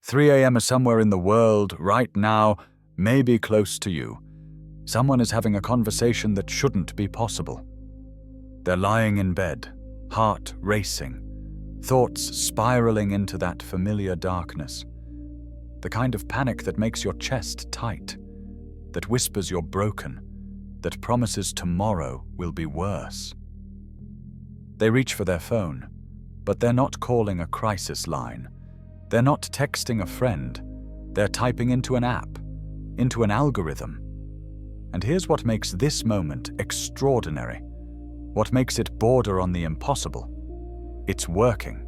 3 a.m. is somewhere in the world, right now, maybe close to you. Someone is having a conversation that shouldn't be possible. They're lying in bed, heart racing, thoughts spiraling into that familiar darkness. The kind of panic that makes your chest tight, that whispers you're broken, that promises tomorrow will be worse. They reach for their phone, but they're not calling a crisis line. They're not texting a friend. They're typing into an app, into an algorithm. And here's what makes this moment extraordinary, what makes it border on the impossible. It's working.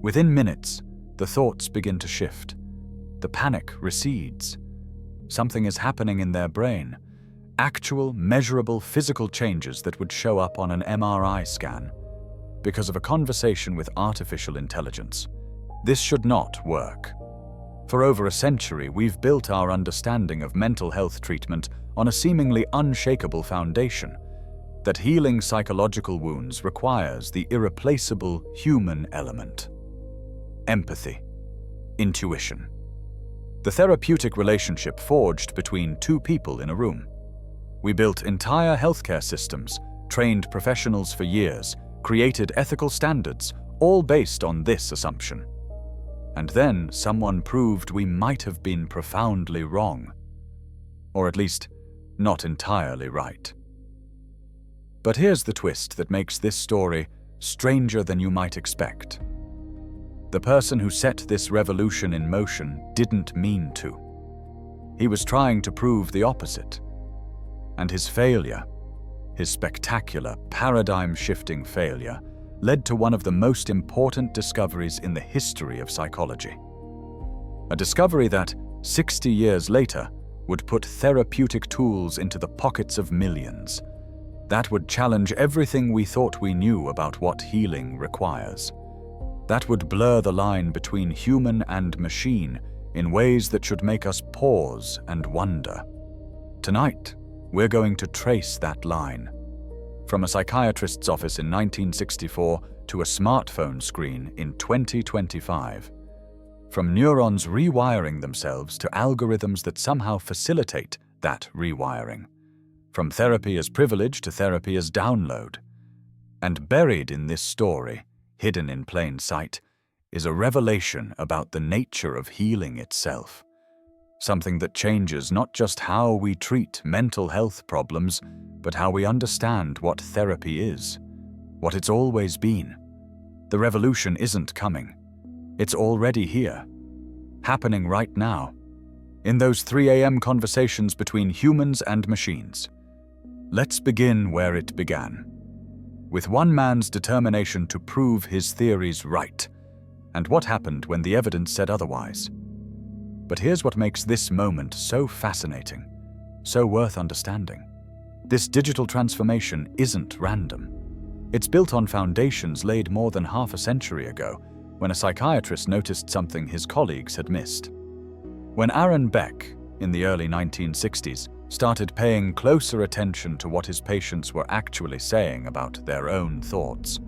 Within minutes, the thoughts begin to shift. The panic recedes. Something is happening in their brain. Actual, measurable physical changes that would show up on an MRI scan. Because of a conversation with artificial intelligence. This should not work. For over a century, we've built our understanding of mental health treatment on a seemingly unshakable foundation, that healing psychological wounds requires the irreplaceable human element. Empathy. Intuition. The therapeutic relationship forged between two people in a room. We built entire healthcare systems, trained professionals for years, created ethical standards, all based on this assumption. And then someone proved we might have been profoundly wrong. Or at least, not entirely right. But here's the twist that makes this story stranger than you might expect. The person who set this revolution in motion didn't mean to. He was trying to prove the opposite. And his failure, his spectacular, paradigm-shifting failure, led to one of the most important discoveries in the history of psychology. A discovery that, 60 years later, would put therapeutic tools into the pockets of millions. That would challenge everything we thought we knew about what healing requires. That would blur the line between human and machine in ways that should make us pause and wonder. Tonight, we're going to trace that line. From a psychiatrist's office in 1964 to a smartphone screen in 2025. From neurons rewiring themselves to algorithms that somehow facilitate that rewiring. From therapy as privilege to therapy as download. And buried in this story, hidden in plain sight, is a revelation about the nature of healing itself. Something that changes not just how we treat mental health problems, but how we understand what therapy is, what it's always been. The revolution isn't coming. It's already here, happening right now, in those 3 a.m. conversations between humans and machines. Let's begin where it began, with one man's determination to prove his theories right, and what happened when the evidence said otherwise. But here's what makes this moment so fascinating, so worth understanding. This digital transformation isn't random. It's built on foundations laid more than half a century ago, when a psychiatrist noticed something his colleagues had missed. When Aaron Beck, in the early 1960s, started paying closer attention to what his patients were actually saying about their own thoughts,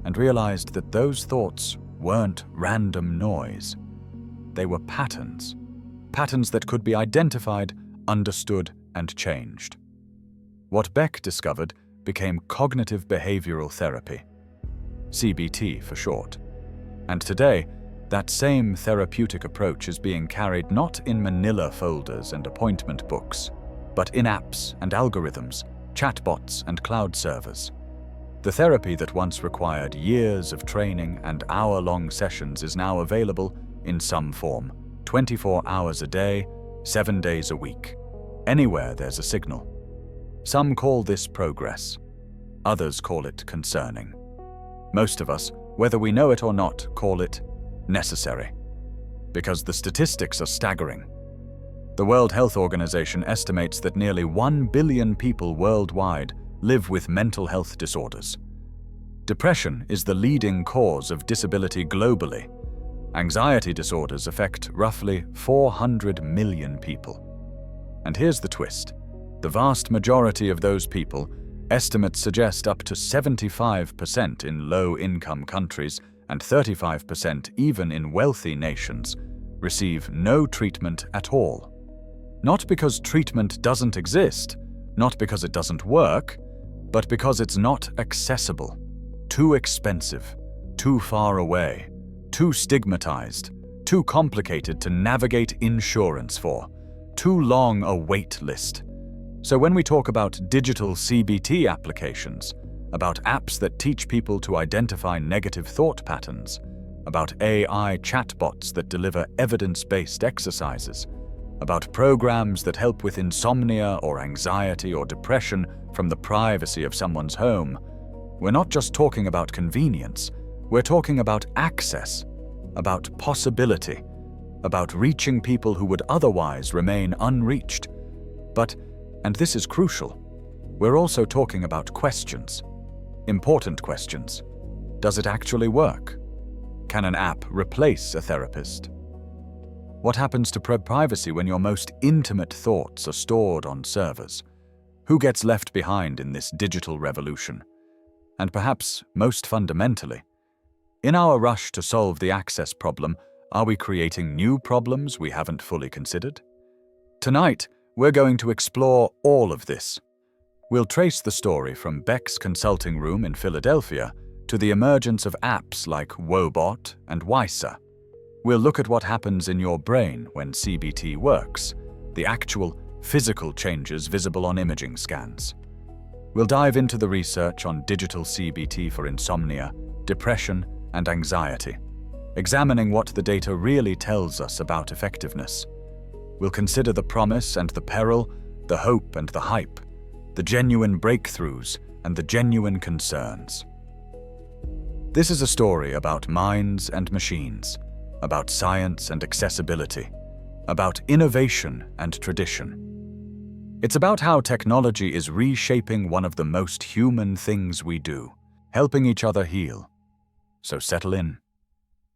and realized that those thoughts weren't random noise. They were patterns. Patterns that could be identified, understood, and changed. What Beck discovered became cognitive behavioral therapy, CBT for short. And today, that same therapeutic approach is being carried not in manila folders and appointment books, but in apps and algorithms, chatbots and cloud servers. The therapy that once required years of training and hour-long sessions is now available in some form, 24 hours a day, 7 days a week, anywhere there's a signal. Some call this progress. Others call it concerning. Most of us, whether we know it or not, call it necessary. Because the statistics are staggering. The World Health Organization estimates that nearly 1 billion people worldwide live with mental health disorders. Depression is the leading cause of disability globally. Anxiety disorders affect roughly 400 million people. And here's the twist. The vast majority of those people, estimates suggest up to 75% in low-income countries and 35% even in wealthy nations, receive no treatment at all. Not because treatment doesn't exist, not because it doesn't work, but because it's not accessible, too expensive, too far away, too stigmatized, too complicated to navigate insurance for, too long a wait list. So when we talk about digital CBT applications, about apps that teach people to identify negative thought patterns, about AI chatbots that deliver evidence-based exercises, about programs that help with insomnia or anxiety or depression from the privacy of someone's home, we're not just talking about convenience, we're talking about access, about possibility, about reaching people who would otherwise remain unreached. But, and this is crucial, we're also talking about questions. Important questions. Does it actually work? Can an app replace a therapist? What happens to privacy when your most intimate thoughts are stored on servers? Who gets left behind in this digital revolution? And perhaps most fundamentally, in our rush to solve the access problem, are we creating new problems we haven't fully considered? Tonight, we're going to explore all of this. We'll trace the story from Beck's consulting room in Philadelphia to the emergence of apps like Wobot and Wysa. We'll look at what happens in your brain when CBT works, the actual physical changes visible on imaging scans. We'll dive into the research on digital CBT for insomnia, depression, and anxiety, examining what the data really tells us about effectiveness. We'll consider the promise and the peril, the hope and the hype, the genuine breakthroughs and the genuine concerns. This is a story about minds and machines, about science and accessibility, about innovation and tradition. It's about how technology is reshaping one of the most human things we do, helping each other heal. So settle in,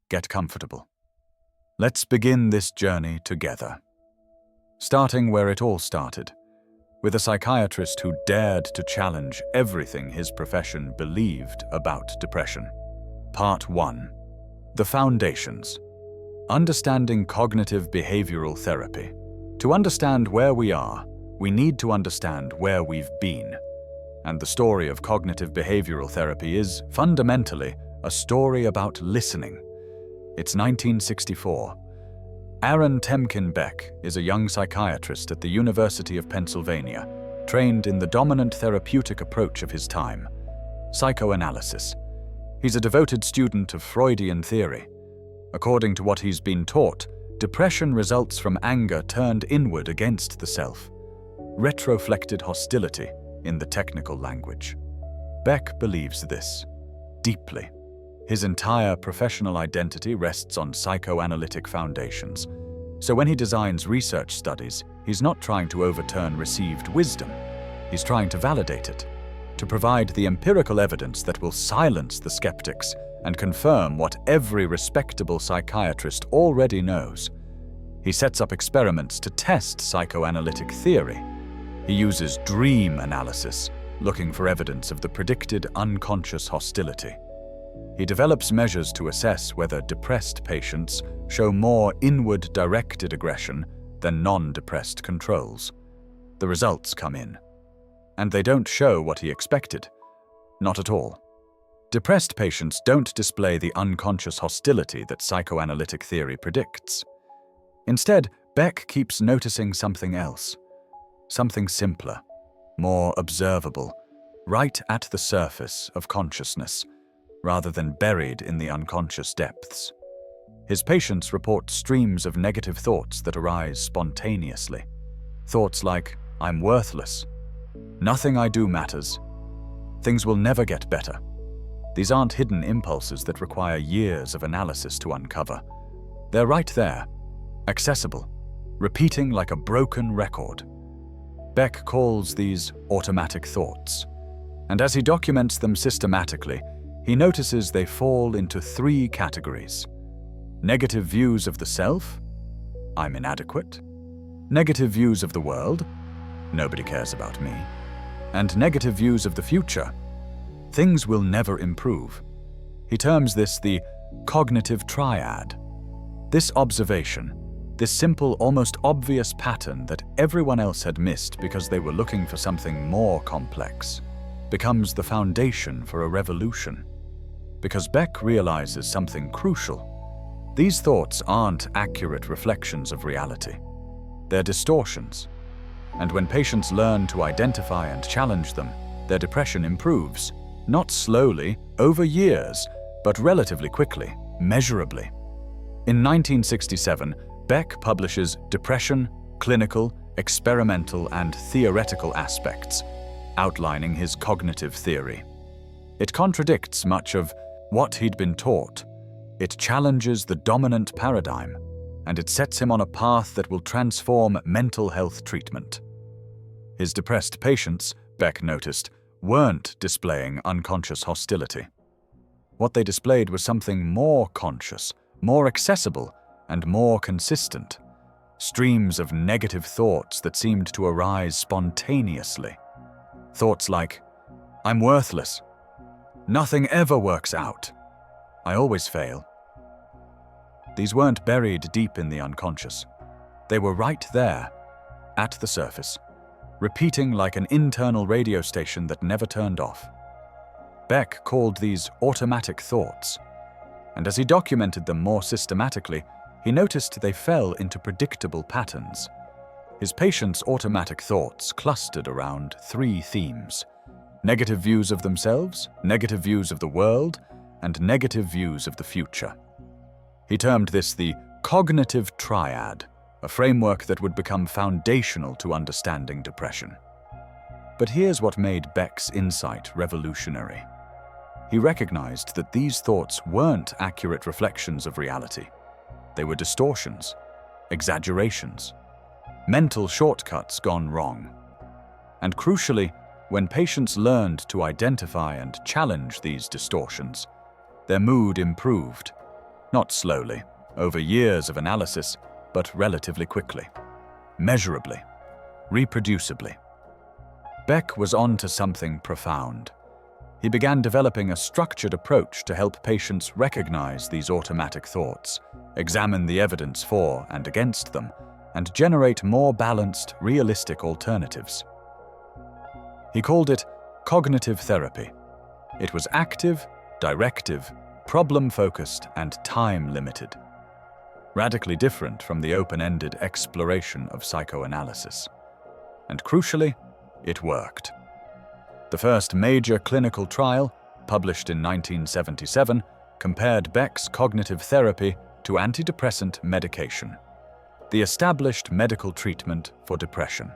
get comfortable. Let's begin this journey together. Starting where it all started, with a psychiatrist who dared to challenge everything his profession believed about depression. Part 1. The Foundations. Understanding cognitive behavioral therapy. To understand where we are, we need to understand where we've been. And the story of cognitive behavioral therapy is, fundamentally, a story about listening. It's 1964. Aaron Temkin Beck is a young psychiatrist at the University of Pennsylvania, trained in the dominant therapeutic approach of his time, psychoanalysis. He's a devoted student of Freudian theory. According to what he's been taught, depression results from anger turned inward against the self, retroflected hostility in the technical language. Beck believes this deeply. His entire professional identity rests on psychoanalytic foundations. So when he designs research studies, he's not trying to overturn received wisdom. He's trying to validate it, to provide the empirical evidence that will silence the skeptics and confirm what every respectable psychiatrist already knows. He sets up experiments to test psychoanalytic theory. He uses dream analysis, looking for evidence of the predicted unconscious hostility. He develops measures to assess whether depressed patients show more inward-directed aggression than non-depressed controls. The results come in, and they don't show what he expected. Not at all. Depressed patients don't display the unconscious hostility that psychoanalytic theory predicts. Instead, Beck keeps noticing something else, something simpler, more observable, right at the surface of consciousness, rather than buried in the unconscious depths. His patients report streams of negative thoughts that arise spontaneously. Thoughts like, "I'm worthless," "Nothing I do matters," "Things will never get better." These aren't hidden impulses that require years of analysis to uncover. They're right there, accessible, repeating like a broken record. Beck calls these automatic thoughts, and as he documents them systematically, he notices they fall into 3 categories. Negative views of the self, "I'm inadequate," negative views of the world, "Nobody cares about me," and negative views of the future, "Things will never improve." He terms this the cognitive triad. This observation, this simple, almost obvious pattern that everyone else had missed because they were looking for something more complex, becomes the foundation for a revolution. Because Beck realizes something crucial. These thoughts aren't accurate reflections of reality. They're distortions. And when patients learn to identify and challenge them, their depression improves, not slowly, over years, but relatively quickly, measurably. In 1967, Beck publishes Depression, Clinical, Experimental, and Theoretical Aspects, outlining his cognitive theory. It contradicts much of what he'd been taught. It challenges the dominant paradigm, and it sets him on a path that will transform mental health treatment. His depressed patients, Beck noticed, weren't displaying unconscious hostility. What they displayed was something more conscious, more accessible, and more consistent. Streams of negative thoughts that seemed to arise spontaneously. Thoughts like, "I'm worthless. Nothing ever works out. I always fail." These weren't buried deep in the unconscious. They were right there, at the surface, repeating like an internal radio station that never turned off. Beck called these automatic thoughts, and as he documented them more systematically, he noticed they fell into predictable patterns. His patients' automatic thoughts clustered around three themes: negative views of themselves, negative views of the world, and negative views of the future. He termed this the cognitive triad, a framework that would become foundational to understanding depression. But here's what made Beck's insight revolutionary. He recognized that these thoughts weren't accurate reflections of reality. They were distortions, exaggerations, mental shortcuts gone wrong. And crucially, when patients learned to identify and challenge these distortions, their mood improved, not slowly, over years of analysis, but relatively quickly, measurably, reproducibly. Beck was on to something profound. He began developing a structured approach to help patients recognize these automatic thoughts, examine the evidence for and against them, and generate more balanced, realistic alternatives. He called it cognitive therapy. It was active, directive, problem-focused, and time-limited. Radically different from the open-ended exploration of psychoanalysis. And crucially, it worked. The first major clinical trial, published in 1977, compared Beck's cognitive therapy to antidepressant medication, the established medical treatment for depression.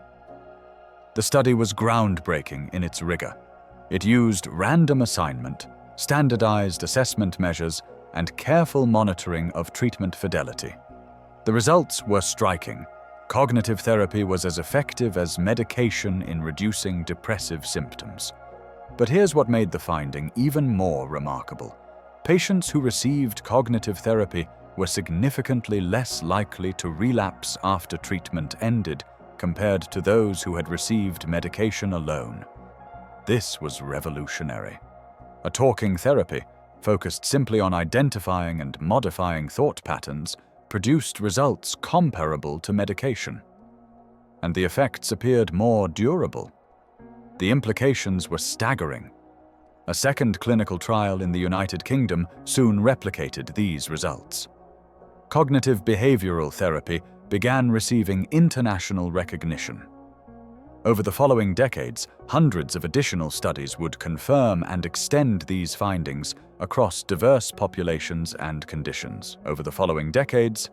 The study was groundbreaking in its rigor. It used random assignment, standardized assessment measures, and careful monitoring of treatment fidelity. The results were striking. Cognitive therapy was as effective as medication in reducing depressive symptoms. But here's what made the finding even more remarkable. Patients who received cognitive therapy were significantly less likely to relapse after treatment ended compared to those who had received medication alone. This was revolutionary. A talking therapy, focused simply on identifying and modifying thought patterns, produced results comparable to medication. And the effects appeared more durable. The implications were staggering. A second clinical trial in the United Kingdom soon replicated these results. Cognitive behavioral therapy began receiving international recognition. Over the following decades, hundreds of additional studies would confirm and extend these findings across diverse populations and conditions. Over the following decades,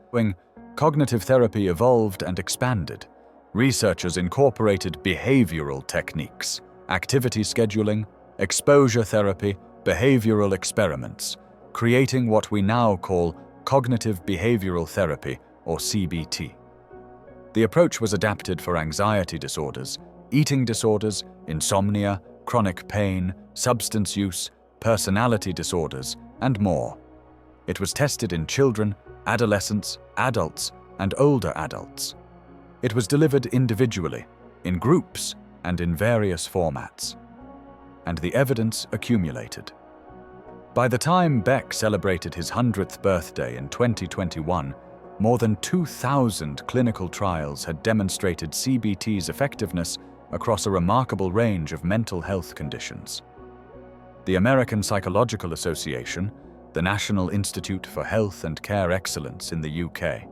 cognitive therapy evolved and expanded. Researchers incorporated behavioral techniques, activity scheduling, exposure therapy, behavioral experiments, creating what we now call cognitive behavioral therapy, or CBT. The approach was adapted for anxiety disorders, eating disorders, insomnia, chronic pain, substance use, personality disorders, and more. It was tested in children, adolescents, adults, and older adults. It was delivered individually, in groups, and in various formats. And the evidence accumulated. By the time Beck celebrated his 100th birthday in 2021, more than 2,000 clinical trials had demonstrated CBT's effectiveness across a remarkable range of mental health conditions. The American Psychological Association, the National Institute for Health and Care Excellence in the UK,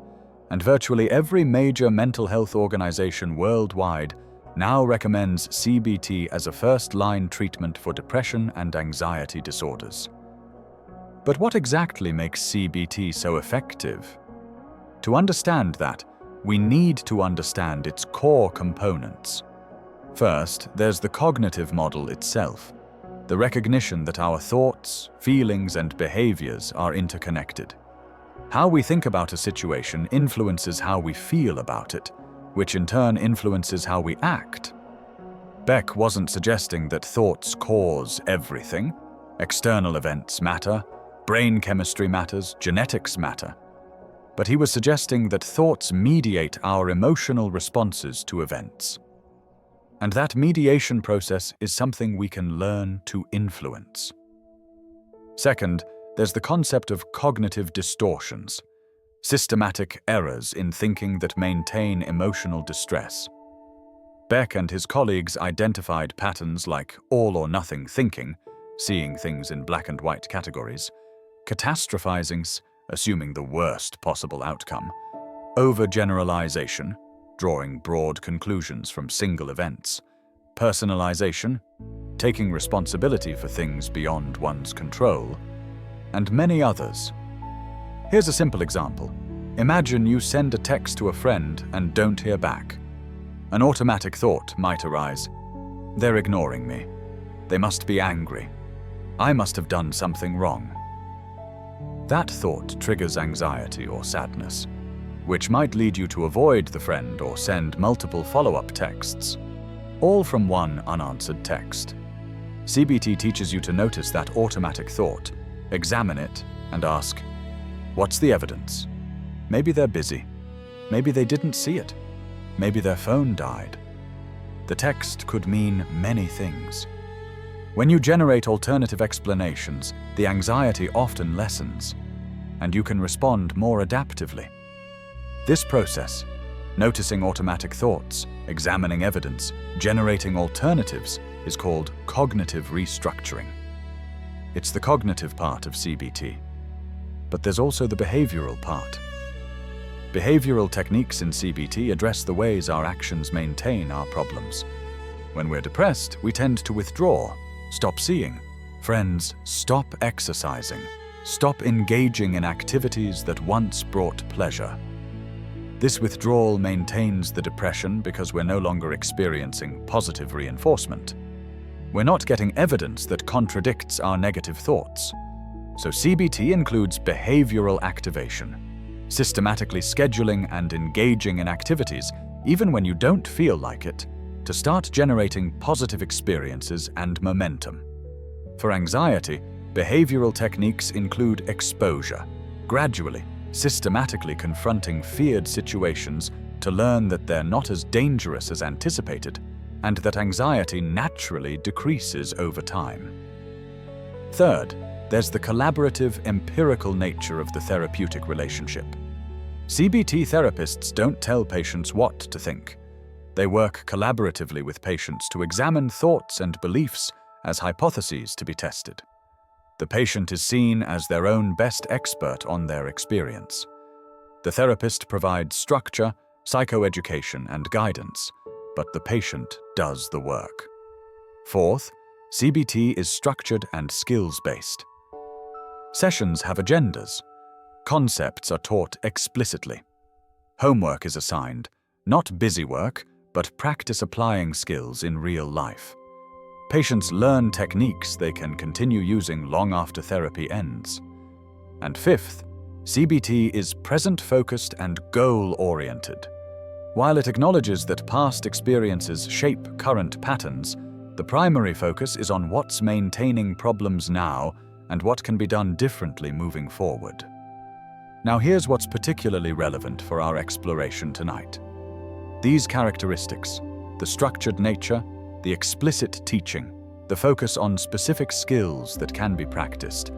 and virtually every major mental health organization worldwide now recommends CBT as a first-line treatment for depression and anxiety disorders. But what exactly makes CBT so effective? To understand that, we need to understand its core components. First, there's the cognitive model itself, the recognition that our thoughts, feelings, and behaviors are interconnected. How we think about a situation influences how we feel about it, which in turn influences how we act. Beck wasn't suggesting that thoughts cause everything. External events matter, brain chemistry matters, genetics matter. But he was suggesting that thoughts mediate our emotional responses to events. And that mediation process is something we can learn to influence. Second, there's the concept of cognitive distortions, systematic errors in thinking that maintain emotional distress. Beck and his colleagues identified patterns like all-or-nothing thinking, seeing things in black and white categories, catastrophizing, assuming the worst possible outcome, overgeneralization, drawing broad conclusions from single events, personalization, taking responsibility for things beyond one's control, and many others. Here's a simple example. Imagine you send a text to a friend and don't hear back. An automatic thought might arise. They're ignoring me. They must be angry. I must have done something wrong. That thought triggers anxiety or sadness, which might lead you to avoid the friend or send multiple follow-up texts, all from one unanswered text. CBT teaches you to notice that automatic thought, examine it, and ask, what's the evidence? Maybe they're busy. Maybe they didn't see it. Maybe their phone died. The text could mean many things. When you generate alternative explanations, the anxiety often lessens, and you can respond more adaptively. This process, noticing automatic thoughts, examining evidence, generating alternatives, is called cognitive restructuring. It's the cognitive part of CBT. But there's also the behavioral part. Behavioral techniques in CBT address the ways our actions maintain our problems. When we're depressed, we tend to withdraw, stop seeing friends, stop exercising, stop engaging in activities that once brought pleasure. This withdrawal maintains the depression because we're no longer experiencing positive reinforcement. We're not getting evidence that contradicts our negative thoughts. So CBT includes behavioral activation, systematically scheduling and engaging in activities, even when you don't feel like it, to start generating positive experiences and momentum. For anxiety, behavioral techniques include exposure, gradually, systematically confronting feared situations to learn that they're not as dangerous as anticipated, and that anxiety naturally decreases over time. Third, there's the collaborative, empirical nature of the therapeutic relationship. CBT therapists don't tell patients what to think. They work collaboratively with patients to examine thoughts and beliefs as hypotheses to be tested. The patient is seen as their own best expert on their experience. The therapist provides structure, psychoeducation, and guidance, but the patient does the work. Fourth, CBT is structured and skills-based. Sessions have agendas. Concepts are taught explicitly. Homework is assigned, not busy work, but practice applying skills in real life. Patients learn techniques they can continue using long after therapy ends. And fifth, CBT is present-focused and goal-oriented. While it acknowledges that past experiences shape current patterns, the primary focus is on what's maintaining problems now and what can be done differently moving forward. Now here's what's particularly relevant for our exploration tonight. These characteristics, the structured nature, the explicit teaching, the focus on specific skills that can be practiced,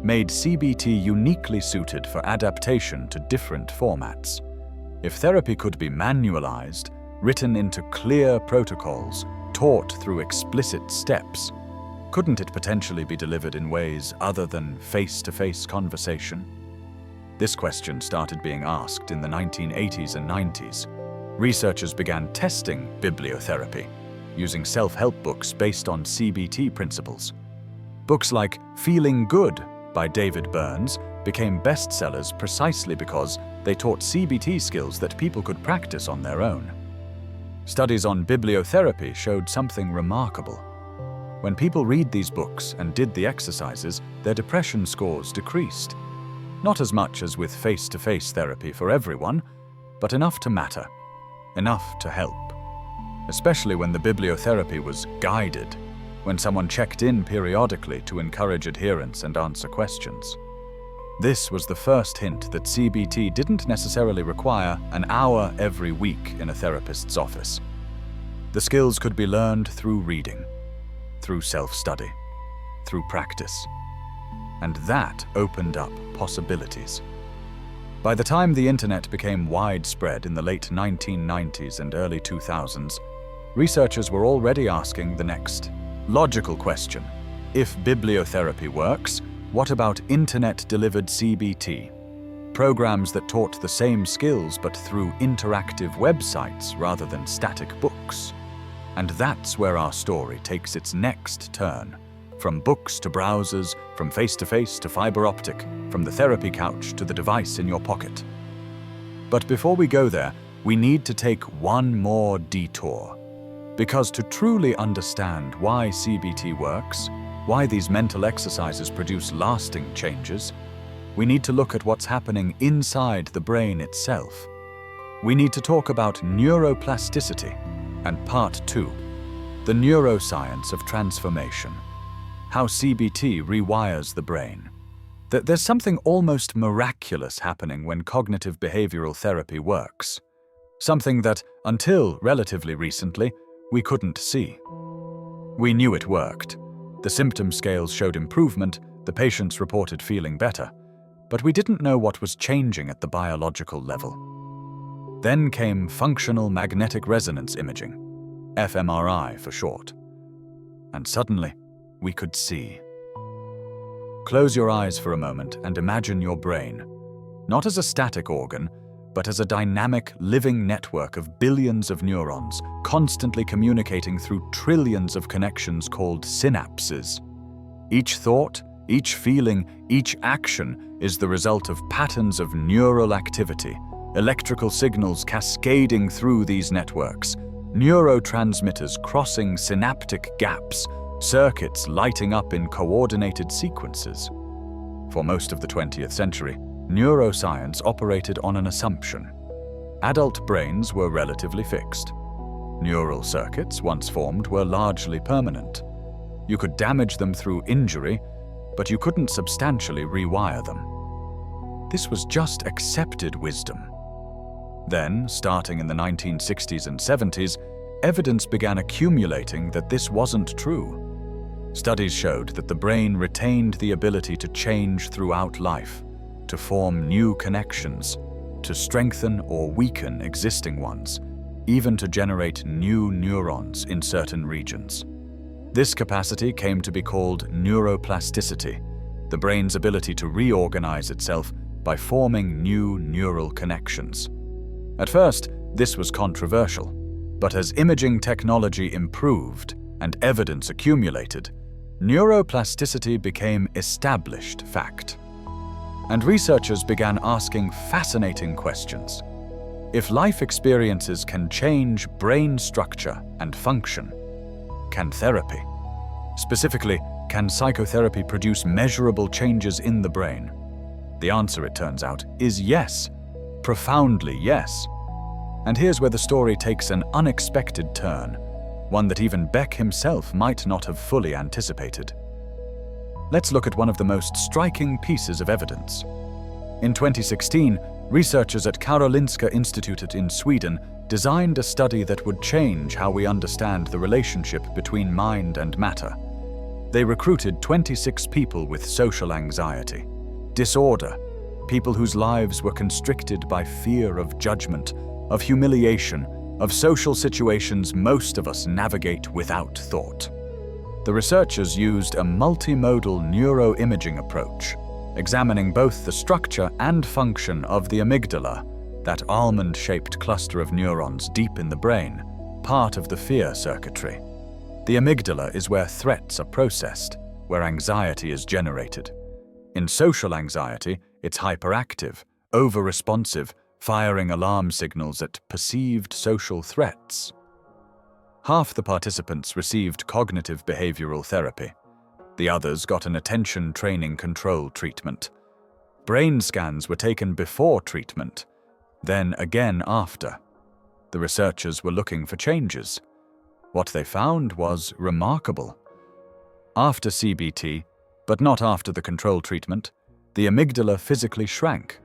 made CBT uniquely suited for adaptation to different formats. If therapy could be manualized, written into clear protocols, taught through explicit steps, couldn't it potentially be delivered in ways other than face-to-face conversation? This question started being asked in the 1980s and 90s. Researchers began testing bibliotherapy, using self-help books based on CBT principles. Books like Feeling Good by David Burns became bestsellers precisely because they taught CBT skills that people could practice on their own. Studies on bibliotherapy showed something remarkable. When people read these books and did the exercises, their depression scores decreased. Not as much as with face-to-face therapy for everyone, but enough to matter, enough to help. Especially when the bibliotherapy was guided, when someone checked in periodically to encourage adherence and answer questions. This was the first hint that CBT didn't necessarily require an hour every week in a therapist's office. The skills could be learned through reading, through self-study, through practice. And that opened up possibilities. By the time the internet became widespread in the late 1990s and early 2000s, researchers were already asking the next logical question. If bibliotherapy works, what about internet-delivered CBT? Programs that taught the same skills but through interactive websites rather than static books. And that's where our story takes its next turn. From books to browsers, from face-to-face to fiber optic, from the therapy couch to the device in your pocket. But before we go there, we need to take one more detour. Because to truly understand why CBT works, why these mental exercises produce lasting changes, we need to look at what's happening inside the brain itself. We need to talk about neuroplasticity and Part 2, the neuroscience of transformation, how CBT rewires the brain. There's something almost miraculous happening when cognitive behavioral therapy works, something that, until relatively recently, we couldn't see. We knew it worked. The symptom scales showed improvement, the patients reported feeling better, but we didn't know what was changing at the biological level. Then came functional magnetic resonance imaging, fMRI for short. And suddenly, we could see. Close your eyes for a moment and imagine your brain, not as a static organ, but as a dynamic, living network of billions of neurons, constantly communicating through trillions of connections called synapses. Each thought, each feeling, each action is the result of patterns of neural activity, electrical signals cascading through these networks, neurotransmitters crossing synaptic gaps, circuits lighting up in coordinated sequences. For most of the 20th century, neuroscience operated on an assumption. Adult brains were relatively fixed. Neural circuits, once formed, were largely permanent. You could damage them through injury, but you couldn't substantially rewire them. This was just accepted wisdom. Then, starting in the 1960s and 70s, evidence began accumulating that this wasn't true. Studies showed that the brain retained the ability to change throughout life, to form new connections, to strengthen or weaken existing ones, even to generate new neurons in certain regions. This capacity came to be called neuroplasticity, the brain's ability to reorganize itself by forming new neural connections. At first, this was controversial, but as imaging technology improved and evidence accumulated, neuroplasticity became established fact. And researchers began asking fascinating questions. If life experiences can change brain structure and function, can therapy? Specifically, can psychotherapy produce measurable changes in the brain? The answer, it turns out, is yes. Profoundly yes. And here's where the story takes an unexpected turn, one that even Beck himself might not have fully anticipated. Let's look at one of the most striking pieces of evidence. In 2016, researchers at Karolinska Institutet in Sweden designed a study that would change how we understand the relationship between mind and matter. They recruited 26 people with social anxiety, disorder, people whose lives were constricted by fear of judgment, of humiliation, of social situations most of us navigate without thought. The researchers used a multimodal neuroimaging approach, examining both the structure and function of the amygdala, that almond-shaped cluster of neurons deep in the brain, part of the fear circuitry. The amygdala is where threats are processed, where anxiety is generated. In social anxiety, it's hyperactive, over-responsive, firing alarm signals at perceived social threats. Half the participants received cognitive behavioral therapy. The others got an attention training control treatment. Brain scans were taken before treatment, then again after. The researchers were looking for changes. What they found was remarkable. After CBT, but not after the control treatment, the amygdala physically shrank.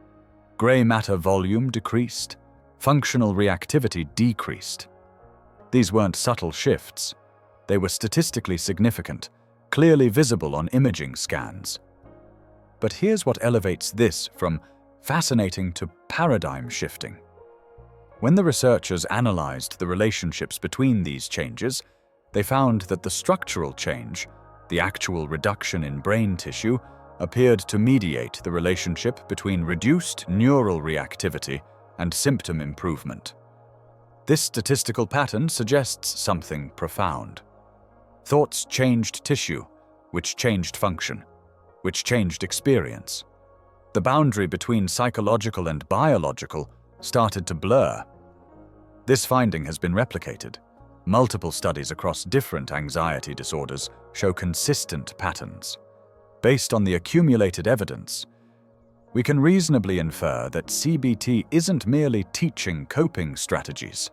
Gray matter volume decreased. Functional reactivity decreased. These weren't subtle shifts. They were statistically significant, clearly visible on imaging scans. But here's what elevates this from fascinating to paradigm shifting. When the researchers analyzed the relationships between these changes, they found that the structural change, the actual reduction in brain tissue, appeared to mediate the relationship between reduced neural reactivity and symptom improvement. This statistical pattern suggests something profound. Thoughts changed tissue, which changed function, which changed experience. The boundary between psychological and biological started to blur. This finding has been replicated. Multiple studies across different anxiety disorders show consistent patterns. Based on the accumulated evidence, we can reasonably infer that CBT isn't merely teaching coping strategies.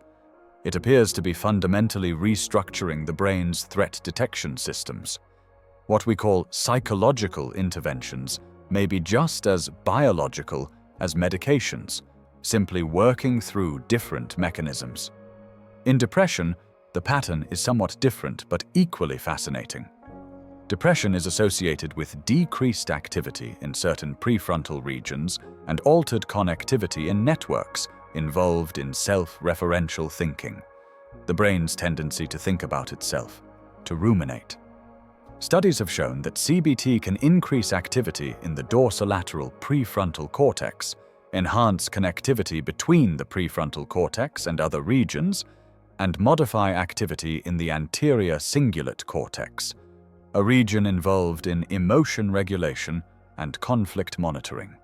It appears to be fundamentally restructuring the brain's threat detection systems. What we call psychological interventions may be just as biological as medications, simply working through different mechanisms. In depression, the pattern is somewhat different but equally fascinating. Depression is associated with decreased activity in certain prefrontal regions and altered connectivity in networks involved in self-referential thinking, the brain's tendency to think about itself, to ruminate. Studies have shown that CBT can increase activity in the dorsolateral prefrontal cortex, enhance connectivity between the prefrontal cortex and other regions, and modify activity in the anterior cingulate cortex, a region involved in emotion regulation and conflict monitoring.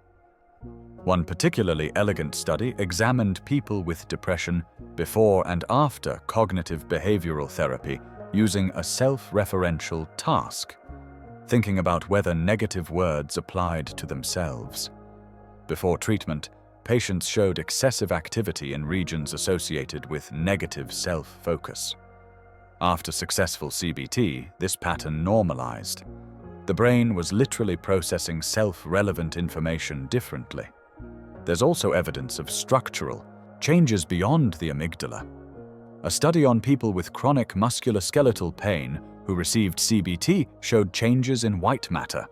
One particularly elegant study examined people with depression before and after cognitive behavioral therapy using a self-referential task, thinking about whether negative words applied to themselves. Before treatment, patients showed excessive activity in regions associated with negative self-focus. After successful CBT, this pattern normalized. The brain was literally processing self-relevant information differently. There's also evidence of structural changes beyond the amygdala. A study on people with chronic musculoskeletal pain who received CBT showed changes in white matter,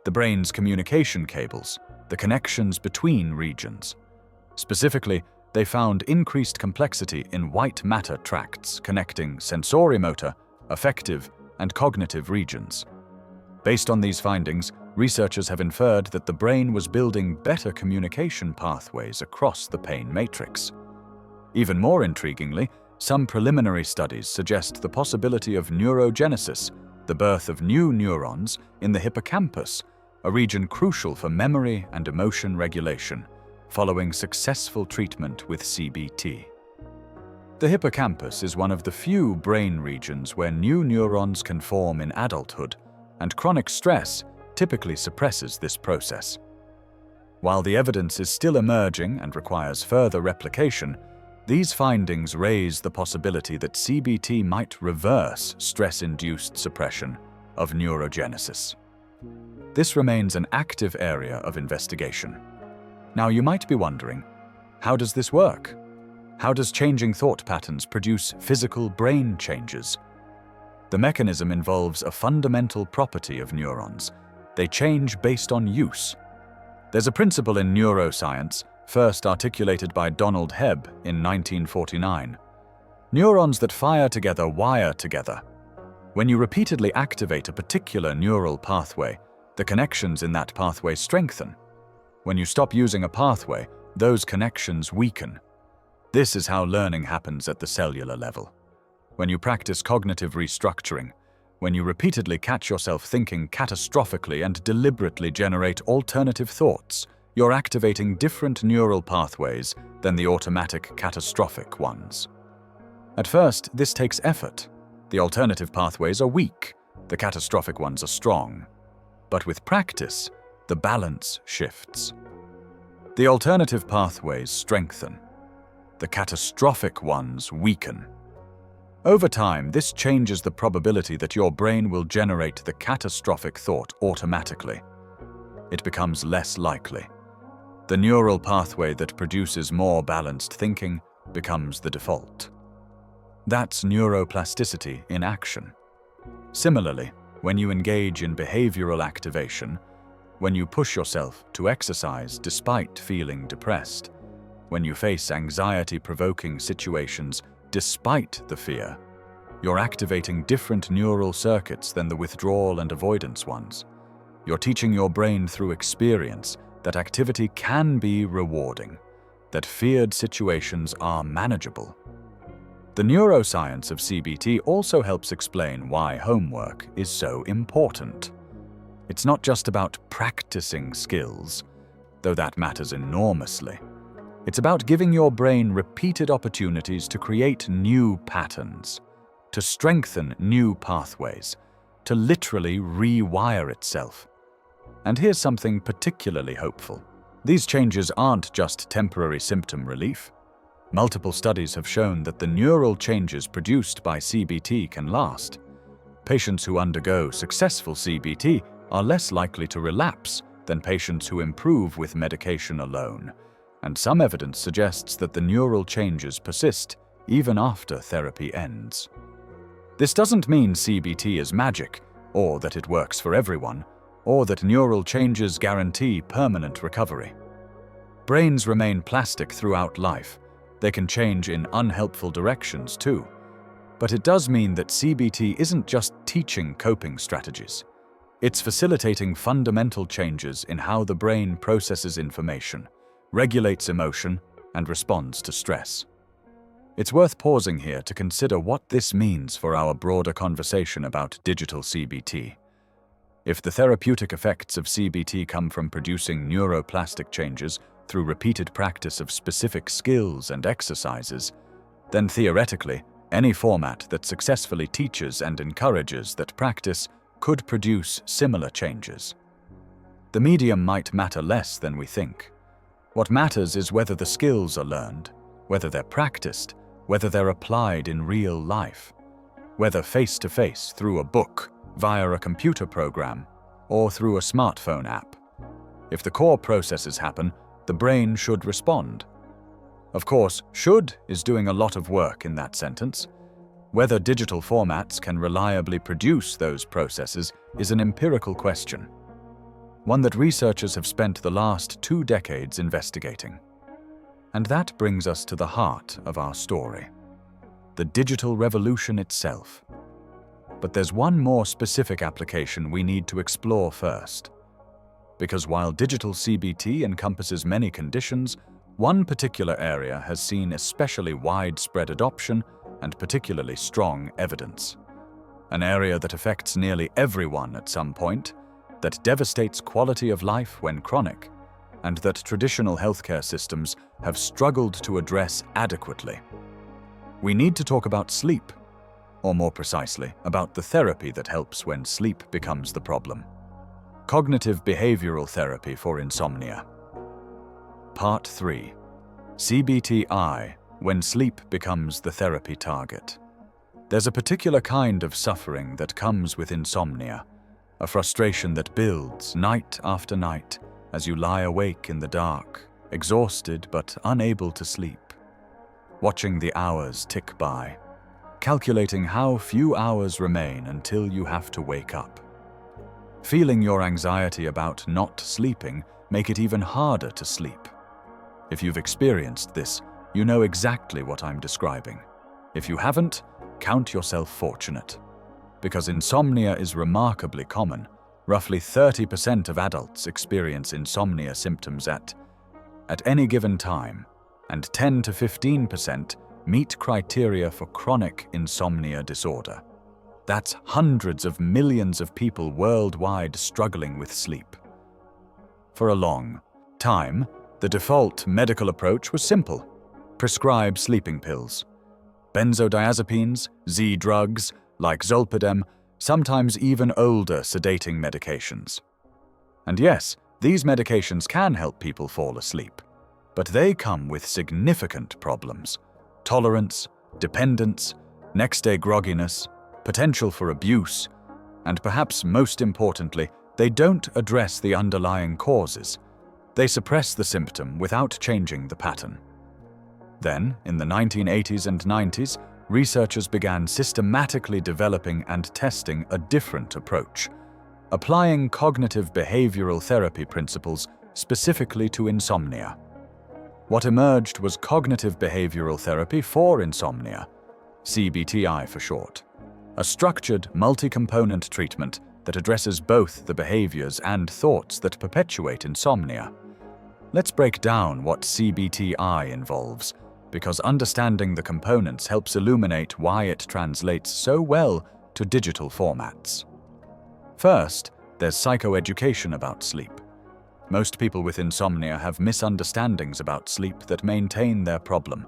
the brain's communication cables, the connections between regions. Specifically, they found increased complexity in white matter tracts connecting sensorimotor, affective, and cognitive regions. Based on these findings, researchers have inferred that the brain was building better communication pathways across the pain matrix. Even more intriguingly, some preliminary studies suggest the possibility of neurogenesis, the birth of new neurons, in the hippocampus, a region crucial for memory and emotion regulation, following successful treatment with CBT. The hippocampus is one of the few brain regions where new neurons can form in adulthood, and chronic stress typically suppresses this process. While the evidence is still emerging and requires further replication, these findings raise the possibility that CBT might reverse stress-induced suppression of neurogenesis. This remains an active area of investigation. Now, you might be wondering, how does this work? How does changing thought patterns produce physical brain changes? The mechanism involves a fundamental property of neurons. They change based on use. There's a principle in neuroscience, first articulated by Donald Hebb in 1949. Neurons that fire together wire together. When you repeatedly activate a particular neural pathway, the connections in that pathway strengthen. When you stop using a pathway, those connections weaken. This is how learning happens at the cellular level. When you practice cognitive restructuring, when you repeatedly catch yourself thinking catastrophically and deliberately generate alternative thoughts, you're activating different neural pathways than the automatic catastrophic ones. At first, this takes effort. The alternative pathways are weak, the catastrophic ones are strong. But with practice, the balance shifts. The alternative pathways strengthen. The catastrophic ones weaken. Over time, this changes the probability that your brain will generate the catastrophic thought automatically. It becomes less likely. The neural pathway that produces more balanced thinking becomes the default. That's neuroplasticity in action. Similarly, when you engage in behavioral activation, when you push yourself to exercise despite feeling depressed, when you face anxiety-provoking situations despite the fear, you're activating different neural circuits than the withdrawal and avoidance ones. You're teaching your brain through experience that activity can be rewarding, that feared situations are manageable. The neuroscience of CBT also helps explain why homework is so important. It's not just about practicing skills, though that matters enormously. It's about giving your brain repeated opportunities to create new patterns, to strengthen new pathways, to literally rewire itself. And here's something particularly hopeful. These changes aren't just temporary symptom relief. Multiple studies have shown that the neural changes produced by CBT can last. Patients who undergo successful CBT are less likely to relapse than patients who improve with medication alone. And some evidence suggests that the neural changes persist even after therapy ends. This doesn't mean CBT is magic, or that it works for everyone, or that neural changes guarantee permanent recovery. Brains remain plastic throughout life. They can change in unhelpful directions too. But it does mean that CBT isn't just teaching coping strategies. It's facilitating fundamental changes in how the brain processes information, regulates emotion, and responds to stress. It's worth pausing here to consider what this means for our broader conversation about digital CBT. If the therapeutic effects of CBT come from producing neuroplastic changes through repeated practice of specific skills and exercises, then theoretically, any format that successfully teaches and encourages that practice could produce similar changes. The medium might matter less than we think. What matters is whether the skills are learned, whether they're practiced, whether they're applied in real life, whether face-to-face through a book, via a computer program, or through a smartphone app. If the core processes happen, the brain should respond. Of course, should is doing a lot of work in that sentence. Whether digital formats can reliably produce those processes is an empirical question, one that researchers have spent the last 2 decades investigating. And that brings us to the heart of our story, the digital revolution itself. But there's one more specific application we need to explore first. Because while digital CBT encompasses many conditions, one particular area has seen especially widespread adoption and particularly strong evidence. An area that affects nearly everyone at some point, that devastates quality of life when chronic, and that traditional healthcare systems have struggled to address adequately. We need to talk about sleep, or more precisely, about the therapy that helps when sleep becomes the problem. Cognitive behavioral therapy for insomnia. Part 3. CBTI, when sleep becomes the therapy target. There's a particular kind of suffering that comes with insomnia, a frustration that builds night after night as you lie awake in the dark, exhausted but unable to sleep, watching the hours tick by. calculating how few hours remain until you have to wake up. Feeling your anxiety about not sleeping make it even harder to sleep. If you've experienced this, you know exactly what I'm describing. If you haven't, count yourself fortunate. Because insomnia is remarkably common. Roughly 30% of adults experience insomnia symptoms at any given time, and 10 to 15% meet criteria for chronic insomnia disorder. That's hundreds of millions of people worldwide struggling with sleep. For a long time, the default medical approach was simple: prescribe sleeping pills. Benzodiazepines, Z-drugs like Zolpidem, sometimes even older sedating medications. And yes, these medications can help people fall asleep, but they come with significant problems: tolerance, dependence, next-day grogginess, potential for abuse, and perhaps most importantly, they don't address the underlying causes. They suppress the symptom without changing the pattern. Then, in the 1980s and 90s, researchers began systematically developing and testing a different approach, applying cognitive behavioral therapy principles specifically to insomnia. What emerged was cognitive behavioral therapy for insomnia, CBTI for short, a structured, multi-component treatment that addresses both the behaviors and thoughts that perpetuate insomnia. Let's break down what CBTI involves, because understanding the components helps illuminate why it translates so well to digital formats. First, there's psychoeducation about sleep. Most people with insomnia have misunderstandings about sleep that maintain their problem.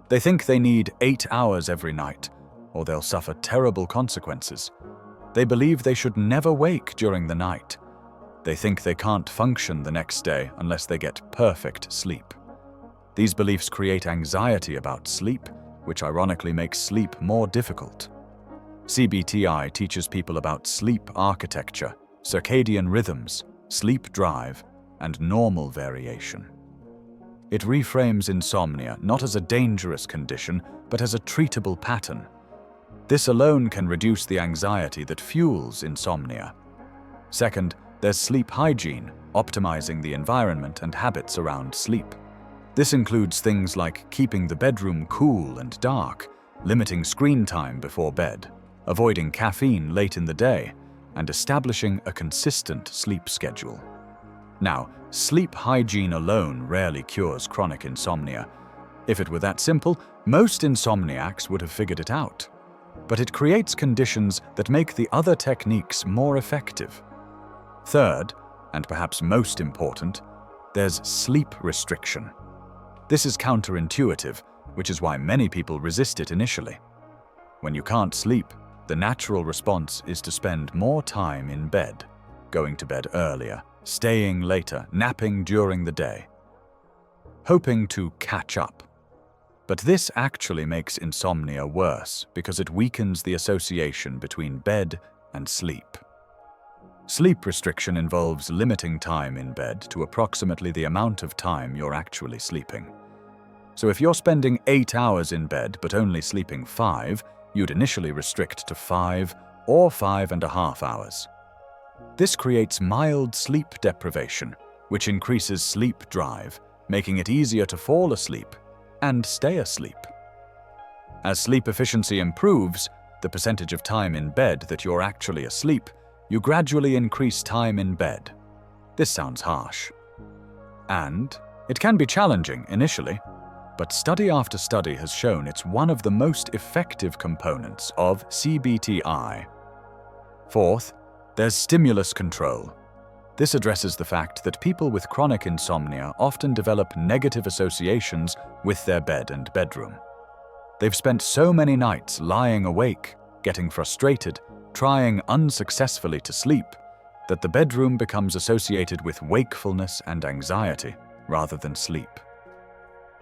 They think they need 8 hours every night, or they'll suffer terrible consequences. They believe they should never wake during the night. They think they can't function the next day unless they get perfect sleep. These beliefs create anxiety about sleep, which ironically makes sleep more difficult. CBTI teaches people about sleep architecture, circadian rhythms, sleep drive, and normal variation. It reframes insomnia not as a dangerous condition, but as a treatable pattern. This alone can reduce the anxiety that fuels insomnia. Second, there's sleep hygiene, optimizing the environment and habits around sleep. This includes things like keeping the bedroom cool and dark, limiting screen time before bed, avoiding caffeine late in the day, and establishing a consistent sleep schedule. Now, sleep hygiene alone rarely cures chronic insomnia. If it were that simple, most insomniacs would have figured it out. But it creates conditions that make the other techniques more effective. Third, and perhaps most important, there's sleep restriction. This is counterintuitive, which is why many people resist it initially. When you can't sleep, the natural response is to spend more time in bed, going to bed earlier, staying later, napping during the day, hoping to catch up. But this actually makes insomnia worse because it weakens the association between bed and sleep. Sleep restriction involves limiting time in bed to approximately the amount of time you're actually sleeping. So if you're spending 8 hours in bed but only sleeping 5, you'd initially restrict to 5 or 5.5 hours. This creates mild sleep deprivation, which increases sleep drive, making it easier to fall asleep and stay asleep. As sleep efficiency improves, the percentage of time in bed that you're actually asleep, you gradually increase time in bed. This sounds harsh. And it can be challenging initially, but study after study has shown it's one of the most effective components of CBTI. Fourth, there's stimulus control. This addresses the fact that people with chronic insomnia often develop negative associations with their bed and bedroom. They've spent so many nights lying awake, getting frustrated, trying unsuccessfully to sleep, that the bedroom becomes associated with wakefulness and anxiety rather than sleep.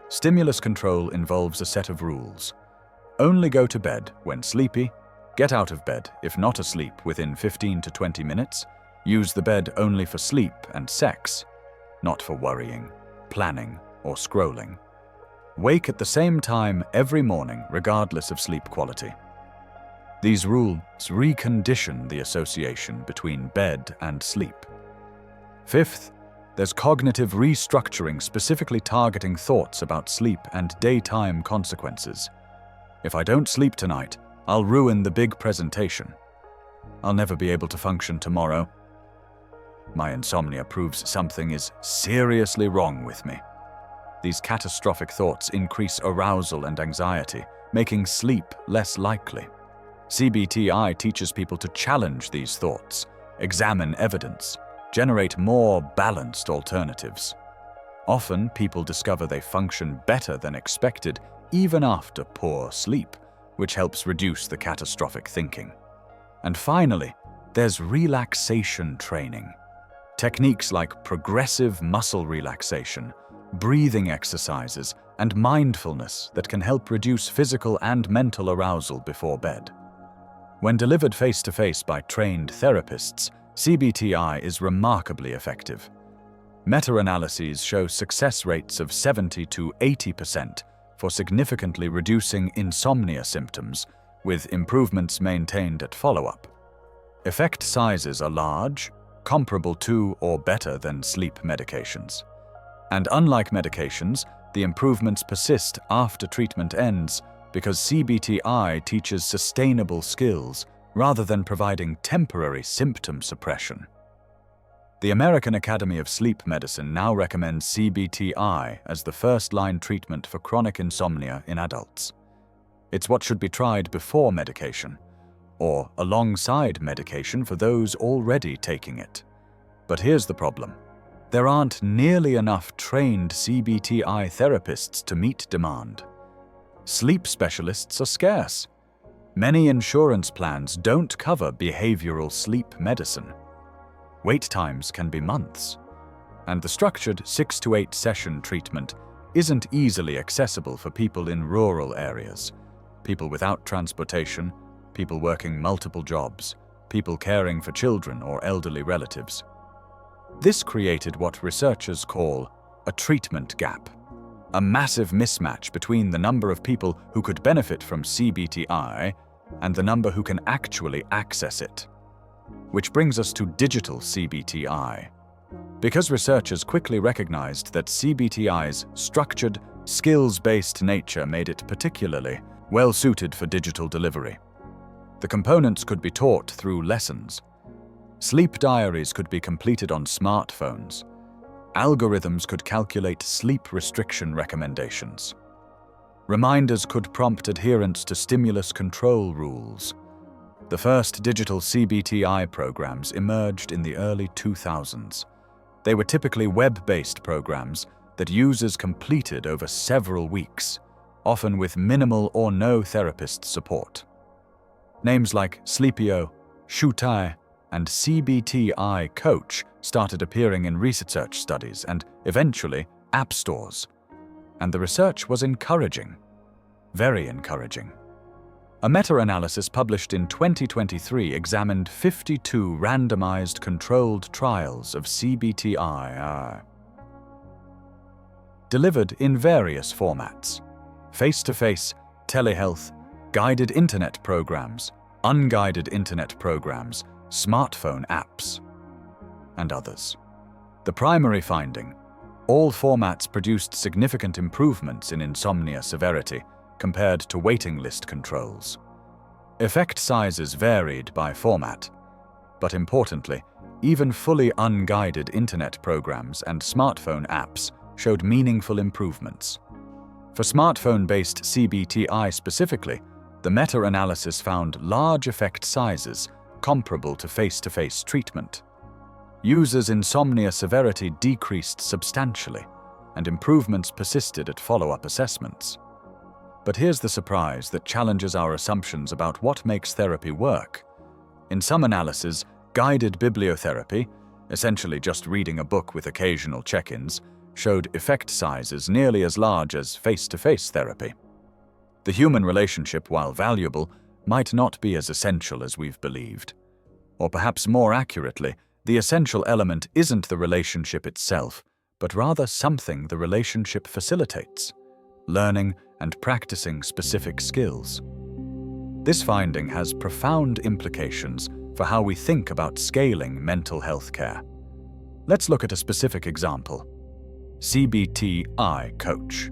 Stimulus control involves a set of rules. Only go to bed when sleepy, get out of bed if not asleep within 15 to 20 minutes, use the bed only for sleep and sex, not for worrying, planning, or scrolling. Wake at the same time every morning regardless of sleep quality. These rules recondition the association between bed and sleep. Fifth, there's cognitive restructuring specifically targeting thoughts about sleep and daytime consequences. If I don't sleep tonight, I'll ruin the big presentation. I'll never be able to function tomorrow. My insomnia proves something is seriously wrong with me. These catastrophic thoughts increase arousal and anxiety, making sleep less likely. CBTI teaches people to challenge these thoughts, examine evidence, generate more balanced alternatives. Often, people discover they function better than expected even after poor sleep, which helps reduce the catastrophic thinking. And finally, there's relaxation training. Techniques like progressive muscle relaxation, breathing exercises, and mindfulness that can help reduce physical and mental arousal before bed. When delivered face-to-face by trained therapists, CBTI is remarkably effective. Meta-analyses show success rates of 70 to 80% for significantly reducing insomnia symptoms, with improvements maintained at follow-up. Effect sizes are large, comparable to or better than sleep medications. And unlike medications, the improvements persist after treatment ends because CBTI teaches sustainable skills rather than providing temporary symptom suppression. The American Academy of Sleep Medicine now recommends CBTI as the first-line treatment for chronic insomnia in adults. It's what should be tried before medication, or alongside medication for those already taking it. But here's the problem. There aren't nearly enough trained CBTI therapists to meet demand. Sleep specialists are scarce. Many insurance plans don't cover behavioral sleep medicine. Wait times can be months, and the structured 6 to 8 session treatment isn't easily accessible for people in rural areas, people without transportation, people working multiple jobs, people caring for children or elderly relatives. This created what researchers call a treatment gap, a massive mismatch between the number of people who could benefit from CBTI and the number who can actually access it. Which brings us to digital CBTI. Because researchers quickly recognized that CBTI's structured, skills-based nature made it particularly well-suited for digital delivery. The components could be taught through lessons. Sleep diaries could be completed on smartphones. Algorithms could calculate sleep restriction recommendations. Reminders could prompt adherence to stimulus control rules. The first digital CBTI programs emerged in the early 2000s. They were typically web-based programs that users completed over several weeks, often with minimal or no therapist support. Names like Sleepio, Shutai, and CBTI Coach started appearing in research studies and, eventually, app stores. And the research was encouraging. Very encouraging. A meta-analysis published in 2023 examined 52 randomized controlled trials of CBTI delivered in various formats: face-to-face, telehealth, guided internet programs, unguided internet programs, smartphone apps, and others. The primary finding: all formats produced significant improvements in insomnia severity compared to waiting list controls. Effect sizes varied by format, but importantly, even fully unguided internet programs and smartphone apps showed meaningful improvements. For smartphone-based CBTI specifically, the meta-analysis found large effect sizes comparable to face-to-face treatment. Users' insomnia severity decreased substantially, and improvements persisted at follow-up assessments. But here's the surprise that challenges our assumptions about what makes therapy work. In some analyses, guided bibliotherapy, essentially just reading a book with occasional check-ins, showed effect sizes nearly as large as face-to-face therapy. The human relationship, while valuable, might not be as essential as we've believed. Or perhaps more accurately, the essential element isn't the relationship itself, but rather something the relationship facilitates: learning and practicing specific skills. This finding has profound implications for how we think about scaling mental health care. Let's look at a specific example: CBTI Coach.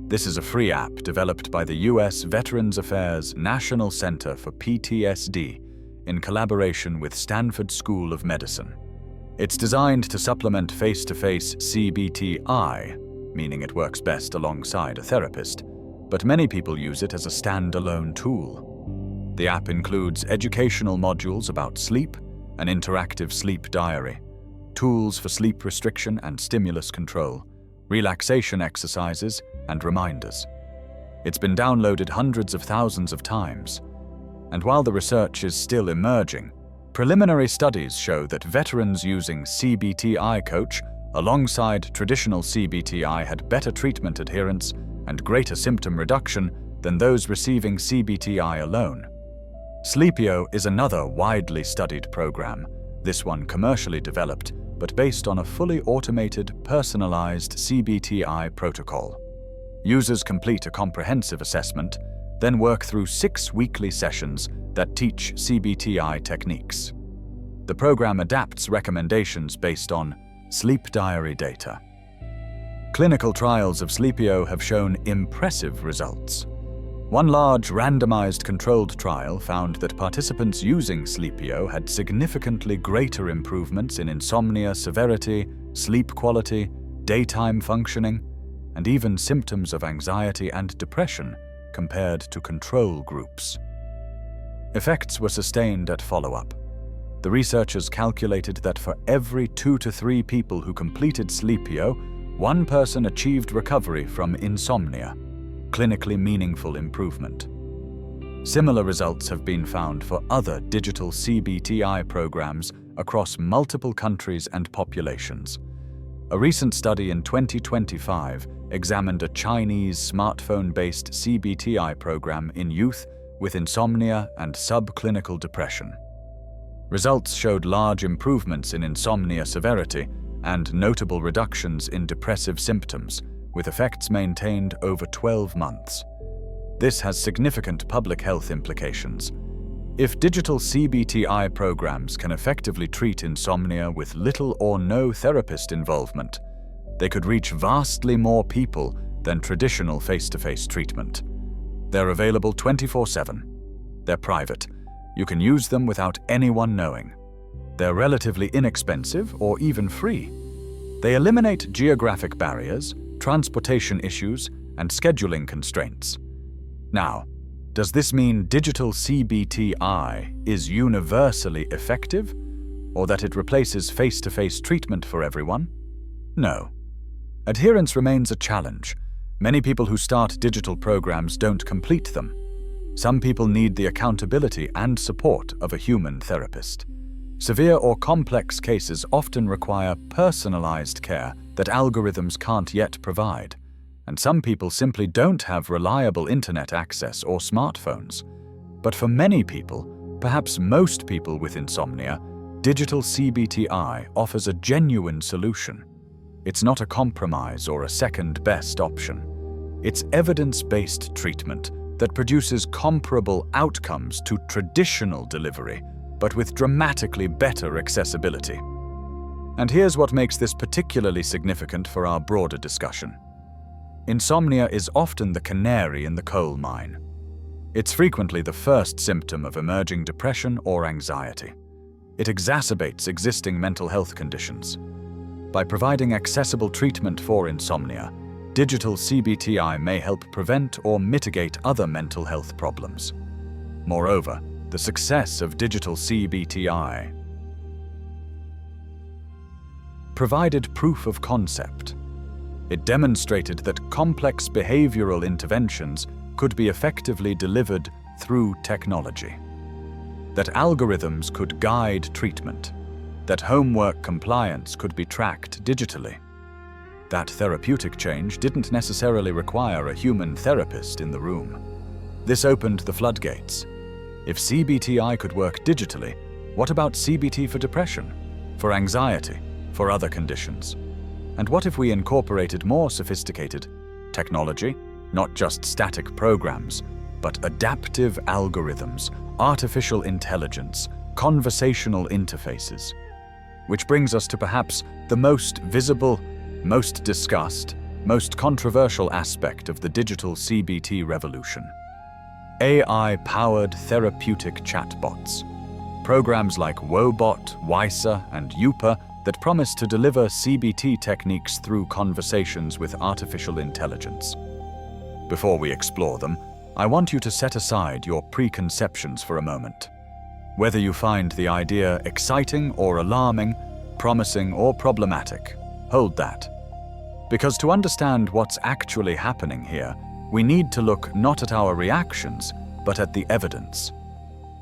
This is a free app developed by the US Veterans Affairs National Center for PTSD in collaboration with Stanford School of Medicine. It's designed to supplement face-to-face CBTI, meaning it works best alongside a therapist, but many people use it as a standalone tool. The app includes educational modules about sleep, an interactive sleep diary, tools for sleep restriction and stimulus control, relaxation exercises, and reminders. It's been downloaded hundreds of thousands of times, and while the research is still emerging, preliminary studies show that veterans using CBTI Coach alongside traditional CBTI had better treatment adherence and greater symptom reduction than those receiving CBTI alone. Sleepio is another widely studied program, this one commercially developed, but based on a fully automated, personalized CBTI protocol. Users complete a comprehensive assessment, then work through 6 weekly sessions that teach CBTI techniques. The program adapts recommendations based on sleep diary data. Clinical trials of Sleepio have shown impressive results. One large randomized controlled trial found that participants using Sleepio had significantly greater improvements in insomnia severity, sleep quality, daytime functioning, and even symptoms of anxiety and depression compared to control groups. Effects were sustained at follow-up. The researchers calculated that for every 2 to 3 people who completed Sleepio, 1 person achieved recovery from insomnia, clinically meaningful improvement. Similar results have been found for other digital CBTI programs across multiple countries and populations. A recent study in 2025 examined a Chinese smartphone-based CBTI program in youth with insomnia and subclinical depression. Results showed large improvements in insomnia severity and notable reductions in depressive symptoms, with effects maintained over 12 months. This has significant public health implications. If digital CBTI programs can effectively treat insomnia with little or no therapist involvement, they could reach vastly more people than traditional face-to-face treatment. They're available 24/7. They're private. You can use them without anyone knowing. They're relatively inexpensive or even free. They eliminate geographic barriers, transportation issues, and scheduling constraints. Now, does this mean digital CBTI is universally effective, or that it replaces face-to-face treatment for everyone? No. Adherence remains a challenge. Many people who start digital programs don't complete them. Some people need the accountability and support of a human therapist. Severe or complex cases often require personalized care that algorithms can't yet provide, and some people simply don't have reliable internet access or smartphones. But for many people, perhaps most people with insomnia, digital CBTI offers a genuine solution. It's not a compromise or a second-best option. It's evidence-based treatment that produces comparable outcomes to traditional delivery, but with dramatically better accessibility. And here's what makes this particularly significant for our broader discussion. Insomnia is often the canary in the coal mine. It's frequently the first symptom of emerging depression or anxiety. It exacerbates existing mental health conditions. By providing accessible treatment for insomnia, digital CBTI may help prevent or mitigate other mental health problems. Moreover, the success of digital CBTI provided proof of concept. It demonstrated that complex behavioral interventions could be effectively delivered through technology, that algorithms could guide treatment, that homework compliance could be tracked digitally, that therapeutic change didn't necessarily require a human therapist in the room. This opened the floodgates. If CBTI could work digitally, what about CBT for depression, for anxiety, for other conditions? And what if we incorporated more sophisticated technology, not just static programs, but adaptive algorithms, artificial intelligence, conversational interfaces. Which brings us to perhaps the most visible, most discussed, most controversial aspect of the digital CBT revolution. AI-powered therapeutic chatbots. Programs like Wobot, Wysa, and Youper that promise to deliver CBT techniques through conversations with artificial intelligence. Before we explore them, I want you to set aside your preconceptions for a moment. Whether you find the idea exciting or alarming, promising or problematic, hold that. Because to understand what's actually happening here, we need to look not at our reactions, but at the evidence.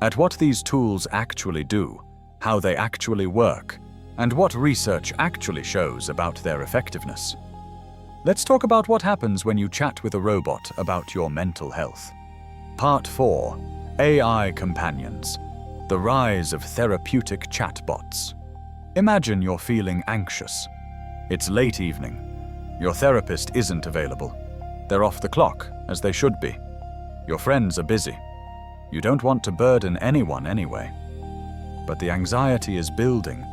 At what these tools actually do, how they actually work, and what research actually shows about their effectiveness. Let's talk about what happens when you chat with a robot about your mental health. Part 4. AI Companions. The Rise of Therapeutic Chatbots. Imagine you're feeling anxious. It's late evening. Your therapist isn't available. They're off the clock, as they should be. Your friends are busy. You don't want to burden anyone anyway. But the anxiety is building,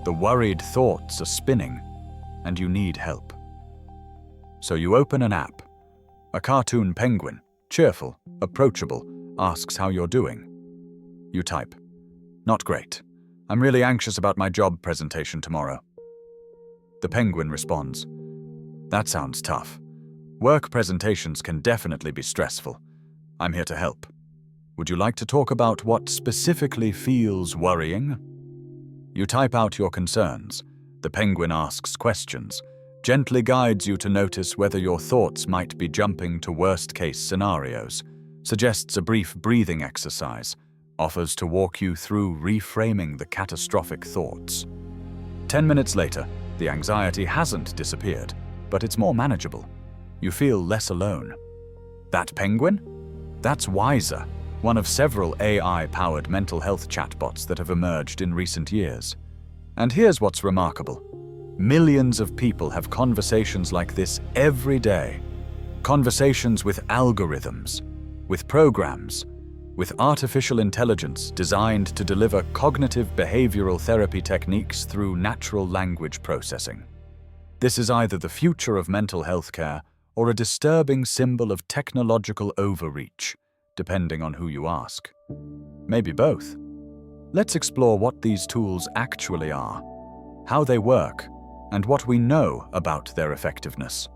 the worried thoughts are spinning, and you need help. So you open an app. A cartoon penguin, cheerful, approachable, asks how you're doing. You type, "Not great. I'm really anxious about my job presentation tomorrow." The penguin responds, "That sounds tough. Work presentations can definitely be stressful. I'm here to help. Would you like to talk about what specifically feels worrying?" You type out your concerns. The penguin asks questions, gently guides you to notice whether your thoughts might be jumping to worst-case scenarios, suggests a brief breathing exercise, offers to walk you through reframing the catastrophic thoughts. 10 minutes later, the anxiety hasn't disappeared, but it's more manageable. You feel less alone. That penguin? That's Wysa, one of several AI-powered mental health chatbots that have emerged in recent years. And here's what's remarkable. Millions of people have conversations like this every day. Conversations with algorithms, with programs, with artificial intelligence designed to deliver cognitive behavioral therapy techniques through natural language processing. This is either the future of mental health care or a disturbing symbol of technological overreach, depending on who you ask. Maybe both. Let's explore what these tools actually are, how they work, and what we know about their effectiveness.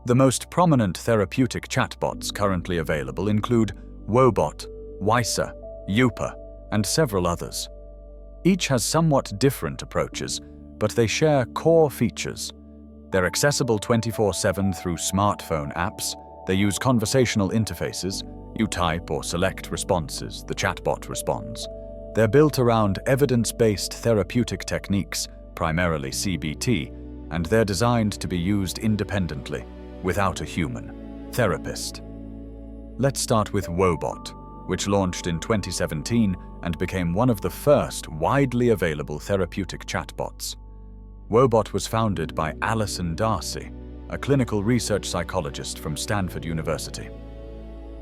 The most prominent therapeutic chatbots currently available include Wobot, Wysa, Youper, and several others. Each has somewhat different approaches, but they share core features. They're accessible 24/7 through smartphone apps. They use conversational interfaces. You type or select responses, the chatbot responds. They're built around evidence-based therapeutic techniques, primarily CBT, and they're designed to be used independently, without a human therapist. Let's start with Wobot, which launched in 2017 and became one of the first widely available therapeutic chatbots. Wobot was founded by Alison Darcy, a clinical research psychologist from Stanford University.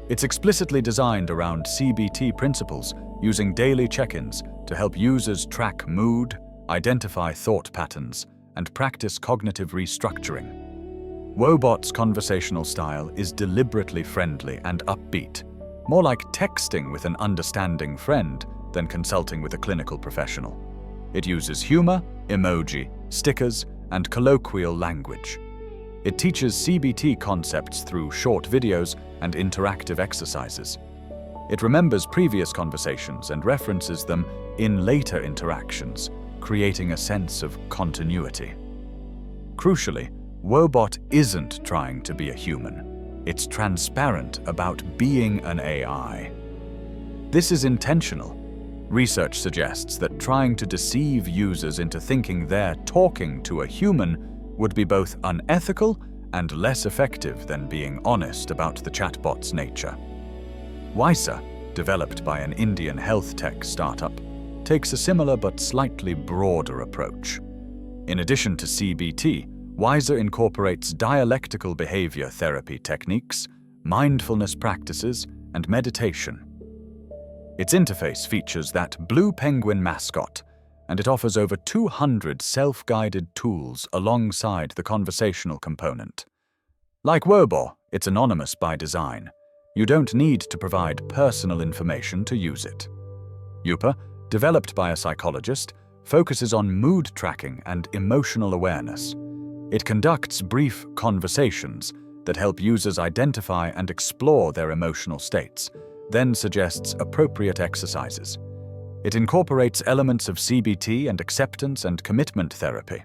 It's explicitly designed around CBT principles, using daily check-ins to help users track mood, identify thought patterns, and practice cognitive restructuring. Wobot's conversational style is deliberately friendly and upbeat, more like texting with an understanding friend than consulting with a clinical professional. It uses humor, emoji, stickers, and colloquial language. It teaches CBT concepts through short videos and interactive exercises. It remembers previous conversations and references them in later interactions, creating a sense of continuity. Crucially, Wobot isn't trying to be a human. It's transparent about being an AI. This is intentional. Research suggests that trying to deceive users into thinking they're talking to a human would be both unethical and less effective than being honest about the chatbot's nature. Wysa, developed by an Indian health tech startup, takes a similar but slightly broader approach. In addition to CBT, Wysa incorporates dialectical behavior therapy techniques, mindfulness practices, and meditation. Its interface features that blue penguin mascot, and it offers over 200 self-guided tools alongside the conversational component. Like Wobo, it's anonymous by design. You don't need to provide personal information to use it. Youper, developed by a psychologist, focuses on mood tracking and emotional awareness. It conducts brief conversations that help users identify and explore their emotional states, then suggests appropriate exercises. It incorporates elements of CBT and acceptance and commitment therapy.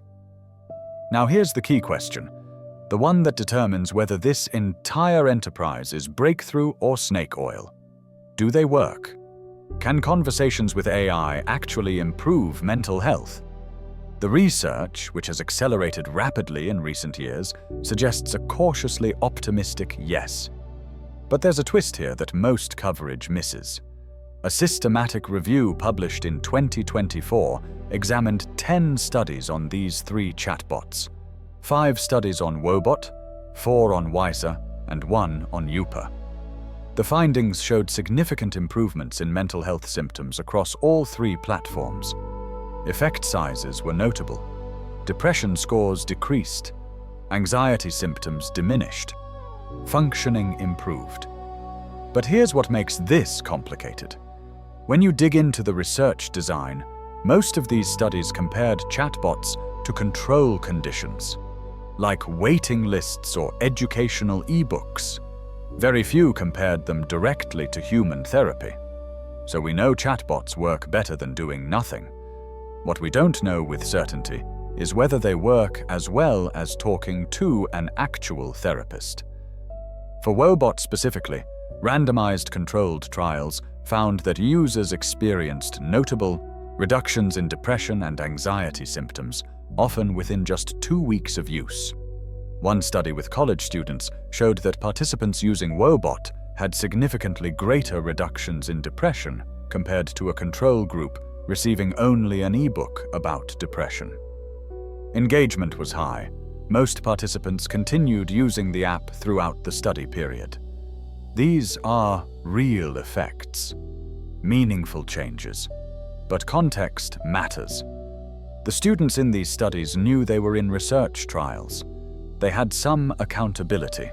Now here's the key question, the one that determines whether this entire enterprise is breakthrough or snake oil. Do they work? Can conversations with AI actually improve mental health? The research, which has accelerated rapidly in recent years, suggests a cautiously optimistic yes. But there's a twist here that most coverage misses. A systematic review published in 2024 examined 10 studies on these 3 chatbots, 5 studies on Wobot, 4 on Wysa, and 1 on Youper. The findings showed significant improvements in mental health symptoms across all 3 platforms. Effect sizes were notable. Depression scores decreased. Anxiety symptoms diminished. Functioning improved. But here's what makes this complicated. When you dig into the research design, most of these studies compared chatbots to control conditions, like waiting lists or educational ebooks. Very few compared them directly to human therapy. So we know chatbots work better than doing nothing. What we don't know with certainty is whether they work as well as talking to an actual therapist. For Wobot specifically, randomized controlled trials found that users experienced notable reductions in depression and anxiety symptoms, often within just 2 weeks of use. One study with college students showed that participants using Wobot had significantly greater reductions in depression compared to a control group receiving only an ebook about depression. Engagement was high. Most participants continued using the app throughout the study period. These are real effects, meaningful changes, but context matters. The students in these studies knew they were in research trials. They had some accountability.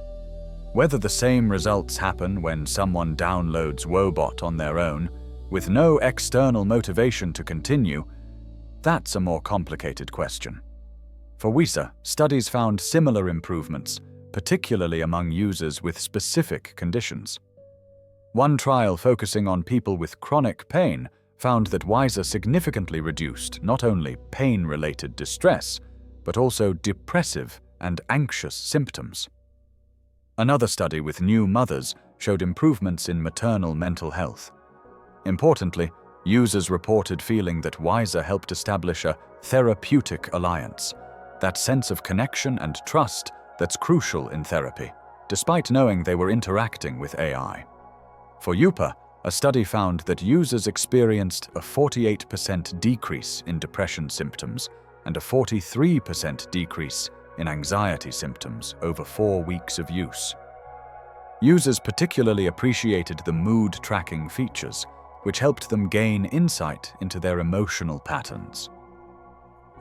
Whether the same results happen when someone downloads Wobot on their own, with no external motivation to continue, that's a more complicated question. For Wysa, studies found similar improvements, particularly among users with specific conditions. One trial focusing on people with chronic pain found that Wysa significantly reduced not only pain-related distress, but also depressive and anxious symptoms. Another study with new mothers showed improvements in maternal mental health. Importantly, users reported feeling that Wysa helped establish a therapeutic alliance, that sense of connection and trust that's crucial in therapy, despite knowing they were interacting with AI. For Youper, a study found that users experienced a 48% decrease in depression symptoms and a 43% decrease in anxiety symptoms over 4 weeks of use. Users particularly appreciated the mood tracking features, which helped them gain insight into their emotional patterns.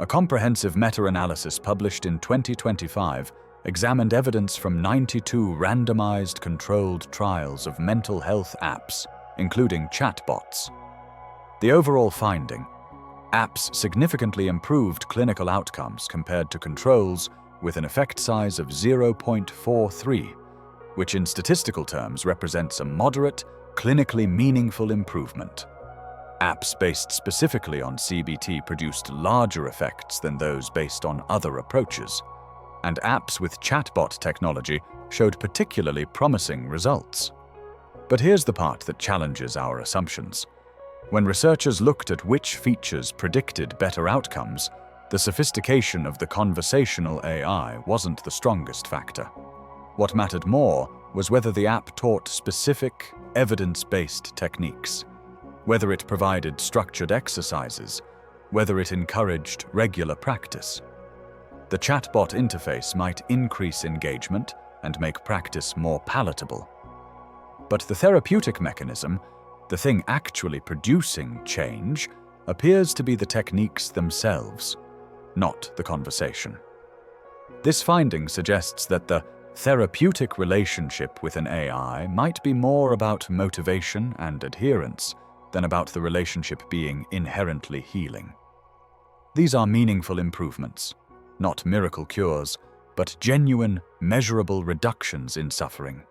A comprehensive meta-analysis published in 2025 examined evidence from 92 randomized controlled trials of mental health apps, including chatbots. The overall finding: apps significantly improved clinical outcomes compared to controls with an effect size of 0.43, which in statistical terms represents a moderate, clinically meaningful improvement. Apps based specifically on CBT produced larger effects than those based on other approaches, and apps with chatbot technology showed particularly promising results. But here's the part that challenges our assumptions. When researchers looked at which features predicted better outcomes, the sophistication of the conversational AI wasn't the strongest factor. What mattered more was whether the app taught specific, evidence-based techniques, whether it provided structured exercises, whether it encouraged regular practice. The chatbot interface might increase engagement and make practice more palatable. But the therapeutic mechanism, the thing actually producing change, appears to be the techniques themselves, not the conversation. This finding suggests that the therapeutic relationship with an AI might be more about motivation and adherence than about the relationship being inherently healing. These are meaningful improvements, not miracle cures, but genuine, measurable reductions in suffering.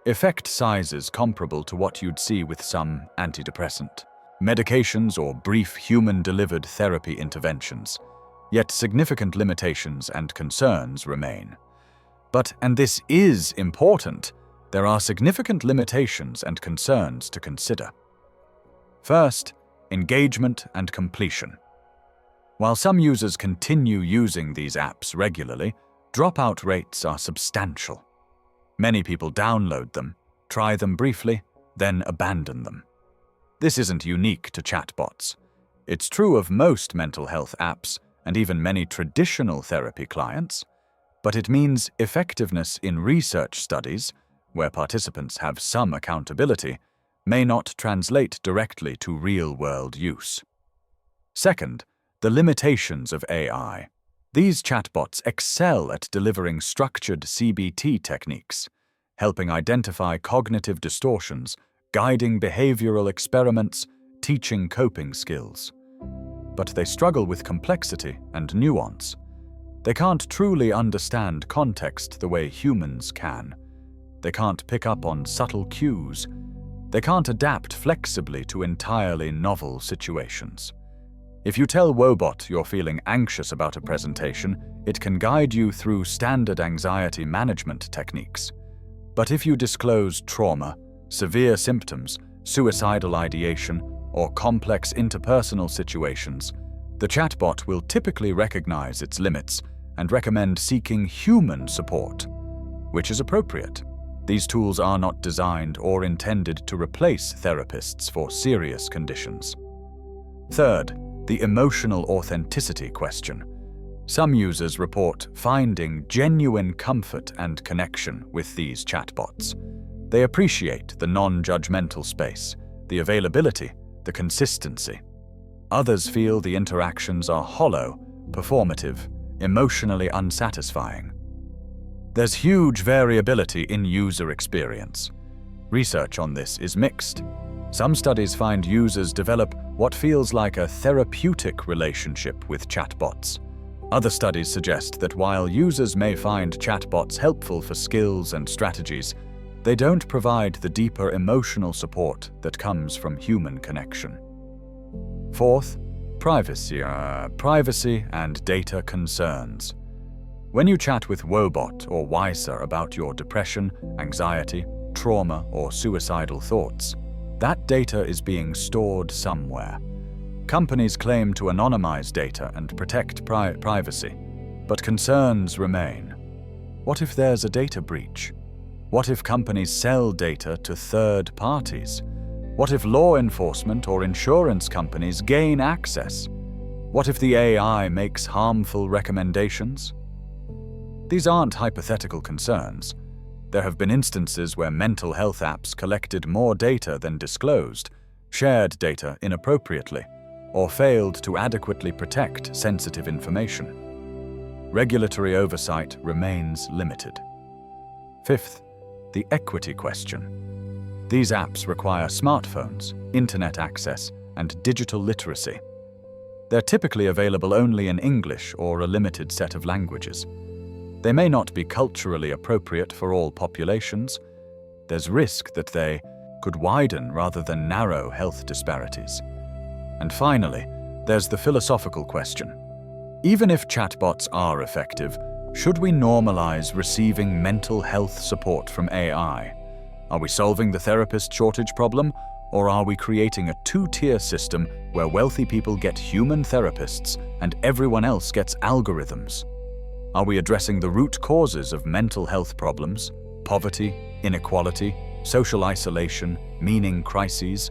Effect sizes comparable to what you'd see with some antidepressant medications or brief human-delivered therapy interventions, yet significant limitations and concerns remain. But, and this is important, there are significant limitations and concerns to consider. First, engagement and completion. While some users continue using these apps regularly, dropout rates are substantial. Many people download them, try them briefly, then abandon them. This isn't unique to chatbots. It's true of most mental health apps and even many traditional therapy clients, but it means effectiveness in research studies, where participants have some accountability, may not translate directly to real-world use. Second, the limitations of AI. These chatbots excel at delivering structured CBT techniques, helping identify cognitive distortions, guiding behavioral experiments, teaching coping skills. But they struggle with complexity and nuance. They can't truly understand context the way humans can. They can't pick up on subtle cues. They can't adapt flexibly to entirely novel situations. If you tell Wobot you're feeling anxious about a presentation, it can guide you through standard anxiety management techniques. But if you disclose trauma, severe symptoms, suicidal ideation, or complex interpersonal situations, the chatbot will typically recognize its limits and recommend seeking human support, which is appropriate. These tools are not designed or intended to replace therapists for serious conditions. Third, the emotional authenticity question. Some users report finding genuine comfort and connection with these chatbots. They appreciate the non-judgmental space, the availability, the consistency. Others feel the interactions are hollow, performative, emotionally unsatisfying. There's huge variability in user experience. Research on this is mixed. Some studies find users develop what feels like a therapeutic relationship with chatbots. Other studies suggest that while users may find chatbots helpful for skills and strategies, they don't provide the deeper emotional support that comes from human connection. Fourth, privacy and data concerns. When you chat with Wobot or Wiser about your depression, anxiety, trauma, or suicidal thoughts, that data is being stored somewhere. Companies claim to anonymize data and protect privacy, but concerns remain. What if there's a data breach? What if companies sell data to third parties? What if law enforcement or insurance companies gain access? What if the AI makes harmful recommendations? These aren't hypothetical concerns. There have been instances where mental health apps collected more data than disclosed, shared data inappropriately, or failed to adequately protect sensitive information. Regulatory oversight remains limited. Fifth, the equity question. These apps require smartphones, internet access, and digital literacy. They're typically available only in English or a limited set of languages. They may not be culturally appropriate for all populations. There's risk that they could widen rather than narrow health disparities. And finally, there's the philosophical question. Even if chatbots are effective, should we normalize receiving mental health support from AI? Are we solving the therapist shortage problem, or are we creating a two-tier system where wealthy people get human therapists and everyone else gets algorithms? Are we addressing the root causes of mental health problems, poverty, inequality, social isolation, meaning crises?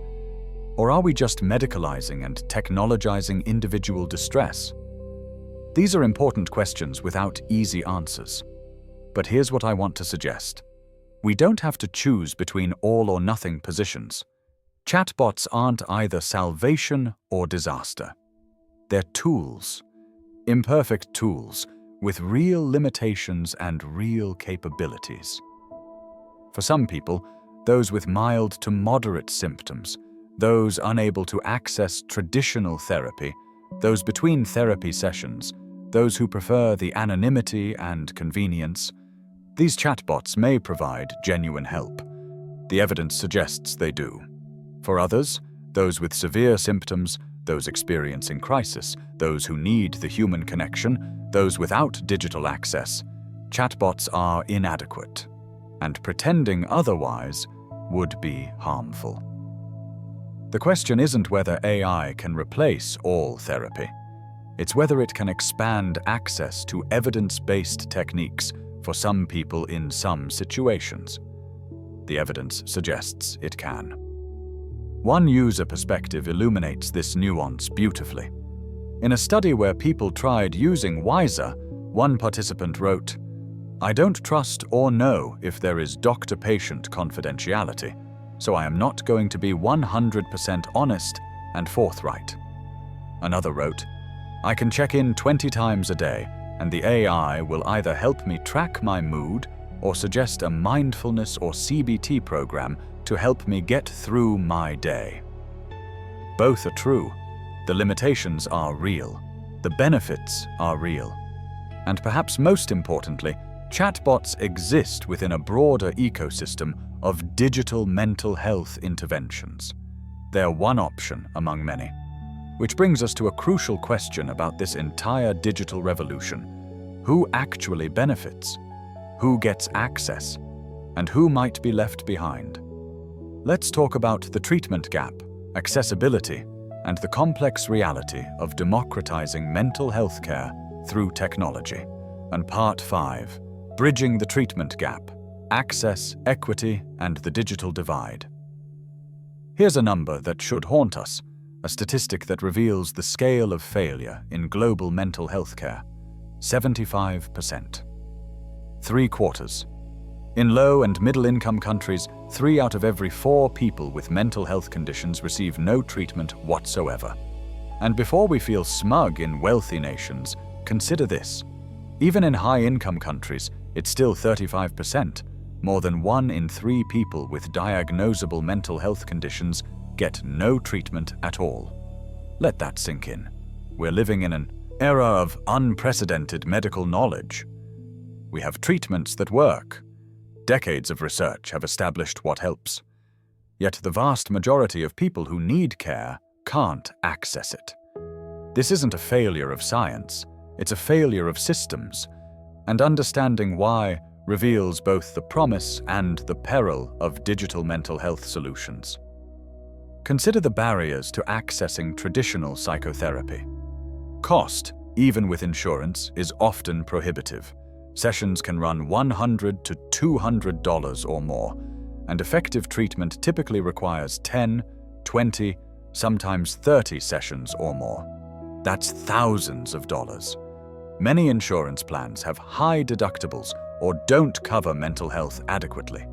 Or are we just medicalizing and technologizing individual distress? These are important questions without easy answers. But here's what I want to suggest. We don't have to choose between all or nothing positions. Chatbots aren't either salvation or disaster. They're tools, imperfect tools, with real limitations and real capabilities. For some people, those with mild to moderate symptoms, those unable to access traditional therapy, those between therapy sessions, those who prefer the anonymity and convenience, these chatbots may provide genuine help. The evidence suggests they do. For others, those with severe symptoms, those experiencing crisis, those who need the human connection, those without digital access, chatbots are inadequate, and pretending otherwise would be harmful. The question isn't whether AI can replace all therapy. It's whether it can expand access to evidence-based techniques for some people in some situations. The evidence suggests it can. One user perspective illuminates this nuance beautifully. In a study where people tried using Wiser, one participant wrote, "I don't trust or know if there is doctor-patient confidentiality, so I am not going to be 100% honest and forthright." Another wrote, "I can check in 20 times a day, and the AI will either help me track my mood or suggest a mindfulness or CBT program to help me get through my day." Both are true. The limitations are real. The benefits are real. And perhaps most importantly, chatbots exist within a broader ecosystem of digital mental health interventions. They're one option among many. Which brings us to a crucial question about this entire digital revolution. Who actually benefits? Who gets access? And who might be left behind? Let's talk about the treatment gap, accessibility, and the complex reality of democratizing mental health care through technology. And Part 5, Bridging the Treatment Gap, Access, Equity, and the Digital Divide. Here's a number that should haunt us, a statistic that reveals the scale of failure in global mental health care: 75%. 3/4. In low- and middle-income countries, 3 out of every 4 people with mental health conditions receive no treatment whatsoever. And before we feel smug in wealthy nations, consider this. Even in high-income countries, it's still 35%. More than 1 in 3 people with diagnosable mental health conditions get no treatment at all. Let that sink in. We're living in an era of unprecedented medical knowledge. We have treatments that work. Decades of research have established what helps. Yet the vast majority of people who need care can't access it. This isn't a failure of science, it's a failure of systems, and understanding why reveals both the promise and the peril of digital mental health solutions. Consider the barriers to accessing traditional psychotherapy. Cost, even with insurance, is often prohibitive. Sessions can run $100 to $200 or more, and effective treatment typically requires 10, 20, sometimes 30 sessions or more. That's thousands of dollars. Many insurance plans have high deductibles or don't cover mental health adequately.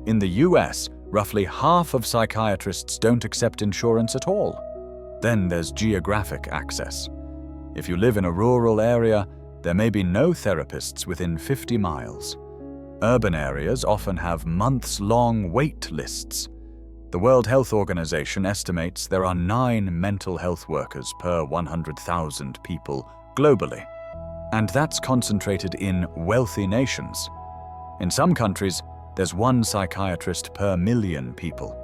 In the US, roughly half of psychiatrists don't accept insurance at all. Then there's geographic access. If you live in a rural area, there may be no therapists within 50 miles. Urban areas often have months-long wait lists. The World Health Organization estimates there are 9 mental health workers per 100,000 people globally. And that's concentrated in wealthy nations. In some countries, there's 1 psychiatrist per million people.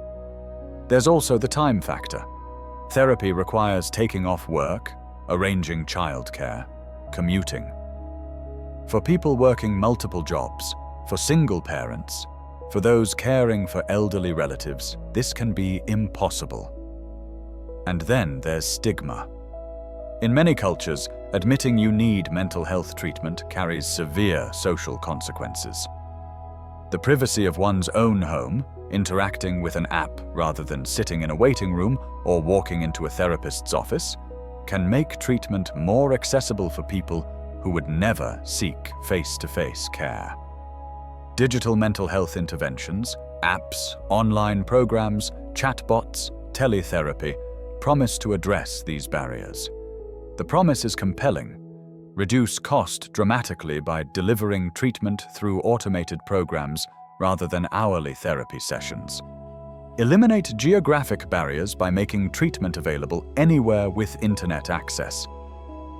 There's also the time factor. Therapy requires taking off work, arranging childcare, commuting. For people working multiple jobs, for single parents, for those caring for elderly relatives, this can be impossible. And then there's stigma. In many cultures, admitting you need mental health treatment carries severe social consequences. The privacy of one's own home, interacting with an app rather than sitting in a waiting room or walking into a therapist's office, can make treatment more accessible for people who would never seek face-to-face care. Digital mental health interventions, apps, online programs, chatbots, teletherapy promise to address these barriers. The promise is compelling. Reduce cost dramatically by delivering treatment through automated programs rather than hourly therapy sessions. Eliminate geographic barriers by making treatment available anywhere with internet access.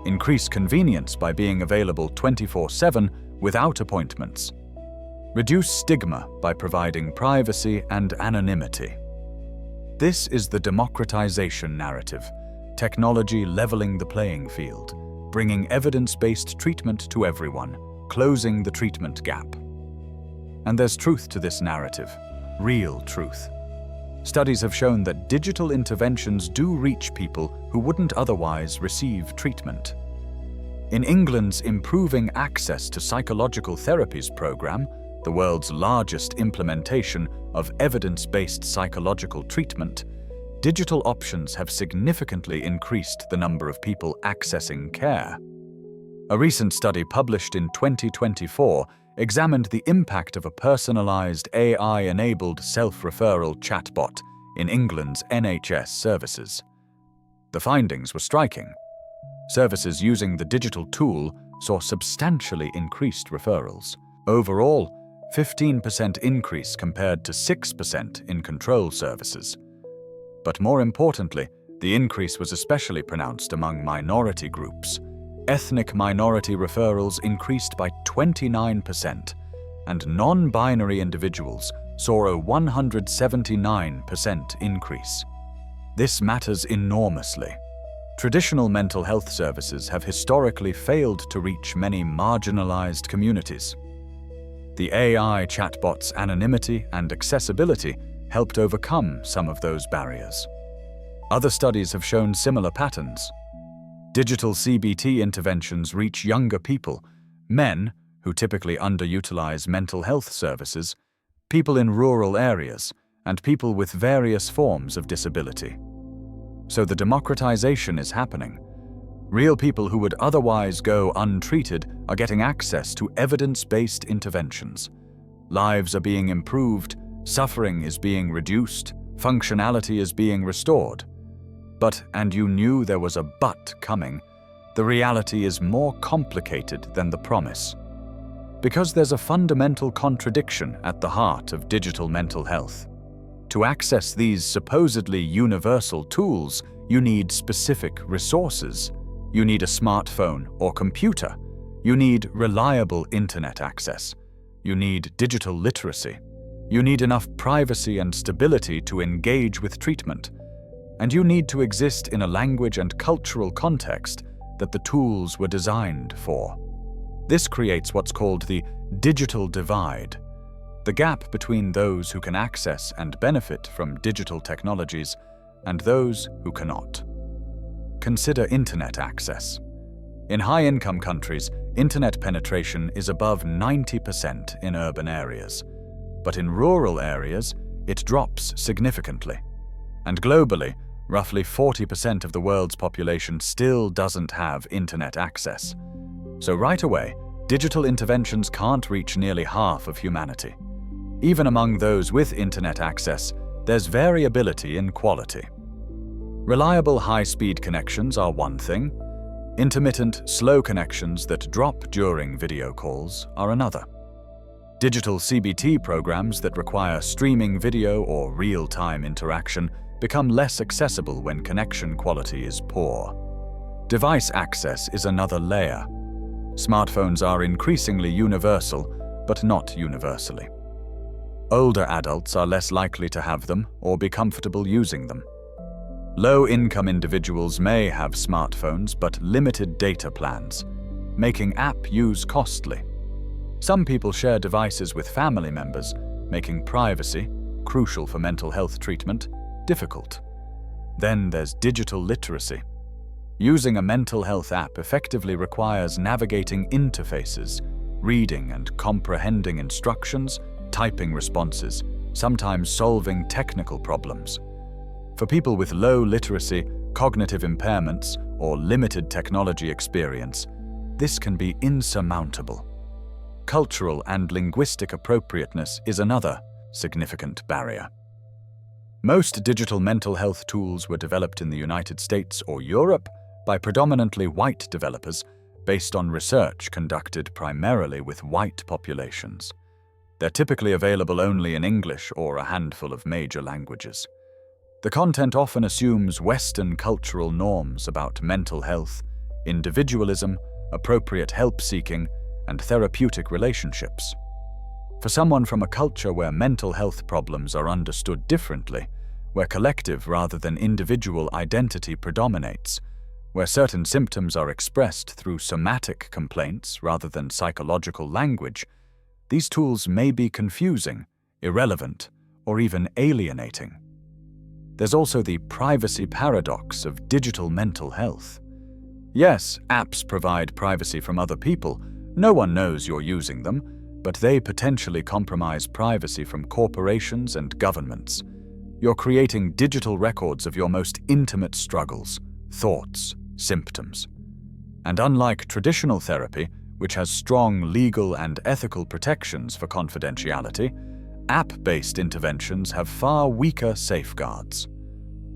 Increase convenience by being available 24/7 without appointments. Reduce stigma by providing privacy and anonymity. This is the democratization narrative, technology leveling the playing field, bringing evidence-based treatment to everyone, closing the treatment gap. And there's truth to this narrative, real truth. Studies have shown that digital interventions do reach people who wouldn't otherwise receive treatment. In England's Improving Access to Psychological Therapies program, the world's largest implementation of evidence-based psychological treatment, digital options have significantly increased the number of people accessing care. A recent study published in 2024 examined the impact of a personalized AI-enabled self-referral chatbot in England's NHS services. The findings were striking. Services using the digital tool saw substantially increased referrals. Overall, 15% increase compared to 6% in control services. But more importantly, the increase was especially pronounced among minority groups. Ethnic minority referrals increased by 29%, and non-binary individuals saw a 179% increase. This matters enormously. Traditional mental health services have historically failed to reach many marginalized communities. The AI chatbot's anonymity and accessibility helped overcome some of those barriers. Other studies have shown similar patterns. Digital CBT interventions reach younger people, men who typically underutilize mental health services, people in rural areas, and people with various forms of disability. So the democratization is happening. Real people who would otherwise go untreated are getting access to evidence-based interventions. Lives are being improved, suffering is being reduced, functionality is being restored. But, and you knew there was a but coming, the reality is more complicated than the promise. Because there's a fundamental contradiction at the heart of digital mental health. To access these supposedly universal tools, you need specific resources. You need a smartphone or computer. You need reliable internet access. You need digital literacy. You need enough privacy and stability to engage with treatment. And you need to exist in a language and cultural context that the tools were designed for. This creates what's called the digital divide, the gap between those who can access and benefit from digital technologies and those who cannot. Consider internet access. In high-income countries, internet penetration is above 90% in urban areas. But in rural areas, it drops significantly. And globally, roughly 40% of the world's population still doesn't have internet access. So right away, digital interventions can't reach nearly half of humanity. Even among those with internet access, there's variability in quality. Reliable high-speed connections are one thing. Intermittent, slow connections that drop during video calls are another. Digital CBT programs that require streaming video or real-time interaction become less accessible when connection quality is poor. Device access is another layer. Smartphones are increasingly universal, but not universally. Older adults are less likely to have them or be comfortable using them. Low-income individuals may have smartphones but limited data plans, making app use costly. Some people share devices with family members, making privacy, crucial for mental health treatment, difficult. Then there's digital literacy. Using a mental health app effectively requires navigating interfaces, reading and comprehending instructions, typing responses, sometimes solving technical problems. For people with low literacy, cognitive impairments, or limited technology experience, this can be insurmountable. Cultural and linguistic appropriateness is another significant barrier. Most digital mental health tools were developed in the United States or Europe by predominantly white developers based on research conducted primarily with white populations. They're typically available only in English or a handful of major languages. The content often assumes Western cultural norms about mental health, individualism, appropriate help-seeking, and therapeutic relationships. For someone from a culture where mental health problems are understood differently, where collective rather than individual identity predominates, where certain symptoms are expressed through somatic complaints rather than psychological language, these tools may be confusing, irrelevant, or even alienating. There's also the privacy paradox of digital mental health. Yes, apps provide privacy from other people. No one knows you're using them, but they potentially compromise privacy from corporations and governments. You're creating digital records of your most intimate struggles, thoughts, symptoms. And unlike traditional therapy, which has strong legal and ethical protections for confidentiality, app-based interventions have far weaker safeguards.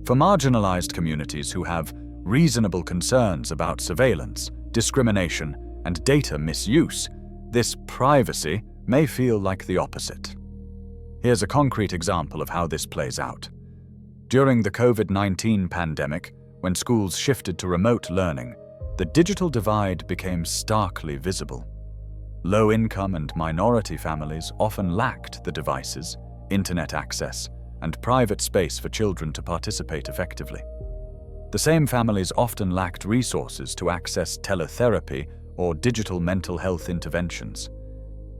For marginalized communities who have reasonable concerns about surveillance, discrimination, and data misuse, this privacy may feel like the opposite. Here's a concrete example of how this plays out. During the COVID-19 pandemic, when schools shifted to remote learning, the digital divide became starkly visible. Low-income and minority families often lacked the devices, internet access, and private space for children to participate effectively. The same families often lacked resources to access teletherapy or digital mental health interventions,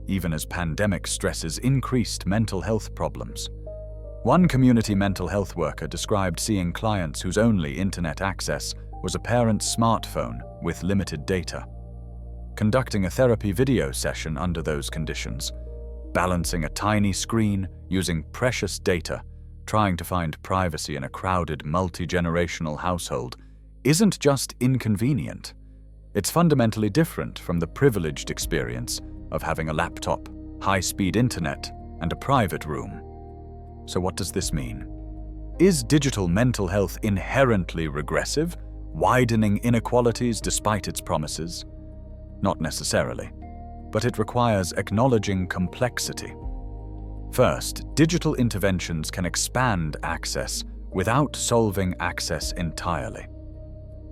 even as pandemic stresses increased mental health problems. One community mental health worker described seeing clients whose only internet access was a parent's smartphone with limited data. Conducting a therapy video session under those conditions, balancing a tiny screen, using precious data, trying to find privacy in a crowded, multi-generational household, isn't just inconvenient. It's fundamentally different from the privileged experience of having a laptop, high-speed internet, and a private room. So what does this mean? Is digital mental health inherently regressive, widening inequalities despite its promises? Not necessarily, but it requires acknowledging complexity. First, digital interventions can expand access without solving access entirely.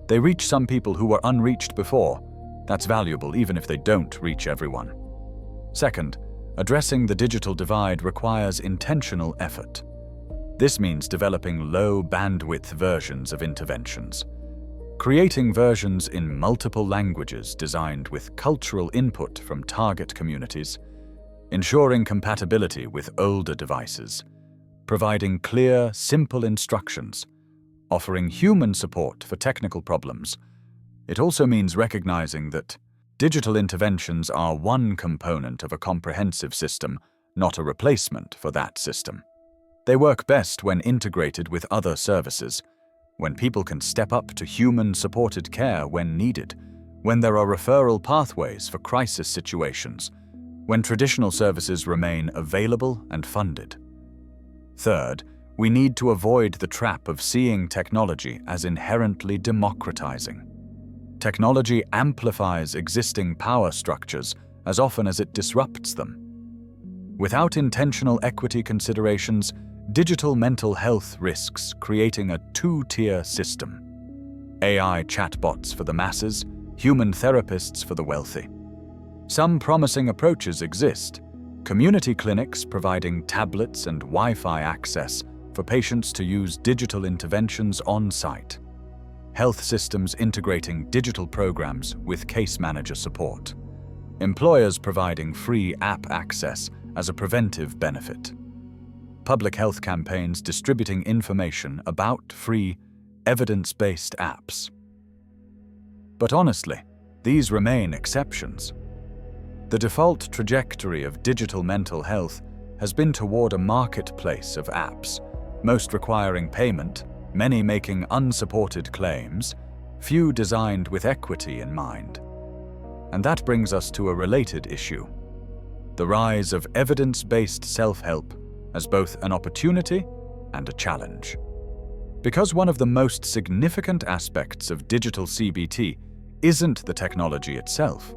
They reach some people who were unreached before. That's valuable even if they don't reach everyone. Second, addressing the digital divide requires intentional effort. This means developing low-bandwidth versions of interventions, creating versions in multiple languages designed with cultural input from target communities, ensuring compatibility with older devices, providing clear, simple instructions, offering human support for technical problems. It also means recognizing that digital interventions are one component of a comprehensive system, not a replacement for that system. They work best when integrated with other services, when people can step up to human-supported care when needed, when there are referral pathways for crisis situations, when traditional services remain available and funded. Third, we need to avoid the trap of seeing technology as inherently democratizing. Technology amplifies existing power structures as often as it disrupts them. Without intentional equity considerations, digital mental health risks creating a two-tier system. AI chatbots for the masses, human therapists for the wealthy. Some promising approaches exist. Community clinics providing tablets and Wi-Fi access for patients to use digital interventions on-site. Health systems integrating digital programs with case manager support. Employers providing free app access as a preventive benefit. Public health campaigns distributing information about free, evidence-based apps. But honestly, these remain exceptions. The default trajectory of digital mental health has been toward a marketplace of apps, most requiring payment, many making unsupported claims, few designed with equity in mind. And that brings us to a related issue: the rise of evidence-based self-help as both an opportunity and a challenge. Because one of the most significant aspects of digital CBT isn't the technology itself,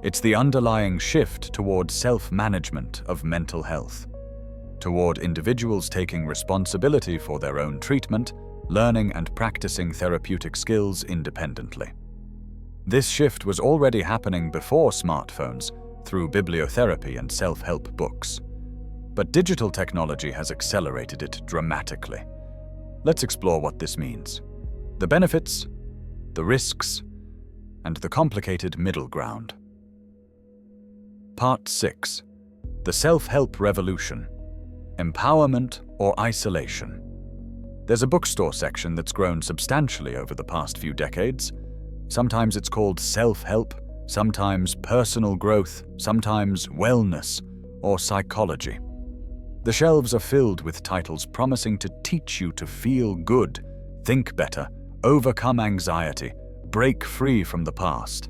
it's the underlying shift toward self-management of mental health, toward individuals taking responsibility for their own treatment, learning and practicing therapeutic skills independently. This shift was already happening before smartphones through bibliotherapy and self-help books. But digital technology has accelerated it dramatically. Let's explore what this means: the benefits, the risks, and the complicated middle ground. Part 6. The Self-Help Revolution: Empowerment or Isolation. There's a bookstore section that's grown substantially over the past few decades. Sometimes it's called self-help, sometimes personal growth, sometimes wellness or psychology. The shelves are filled with titles promising to teach you to feel good, think better, overcome anxiety, break free from the past.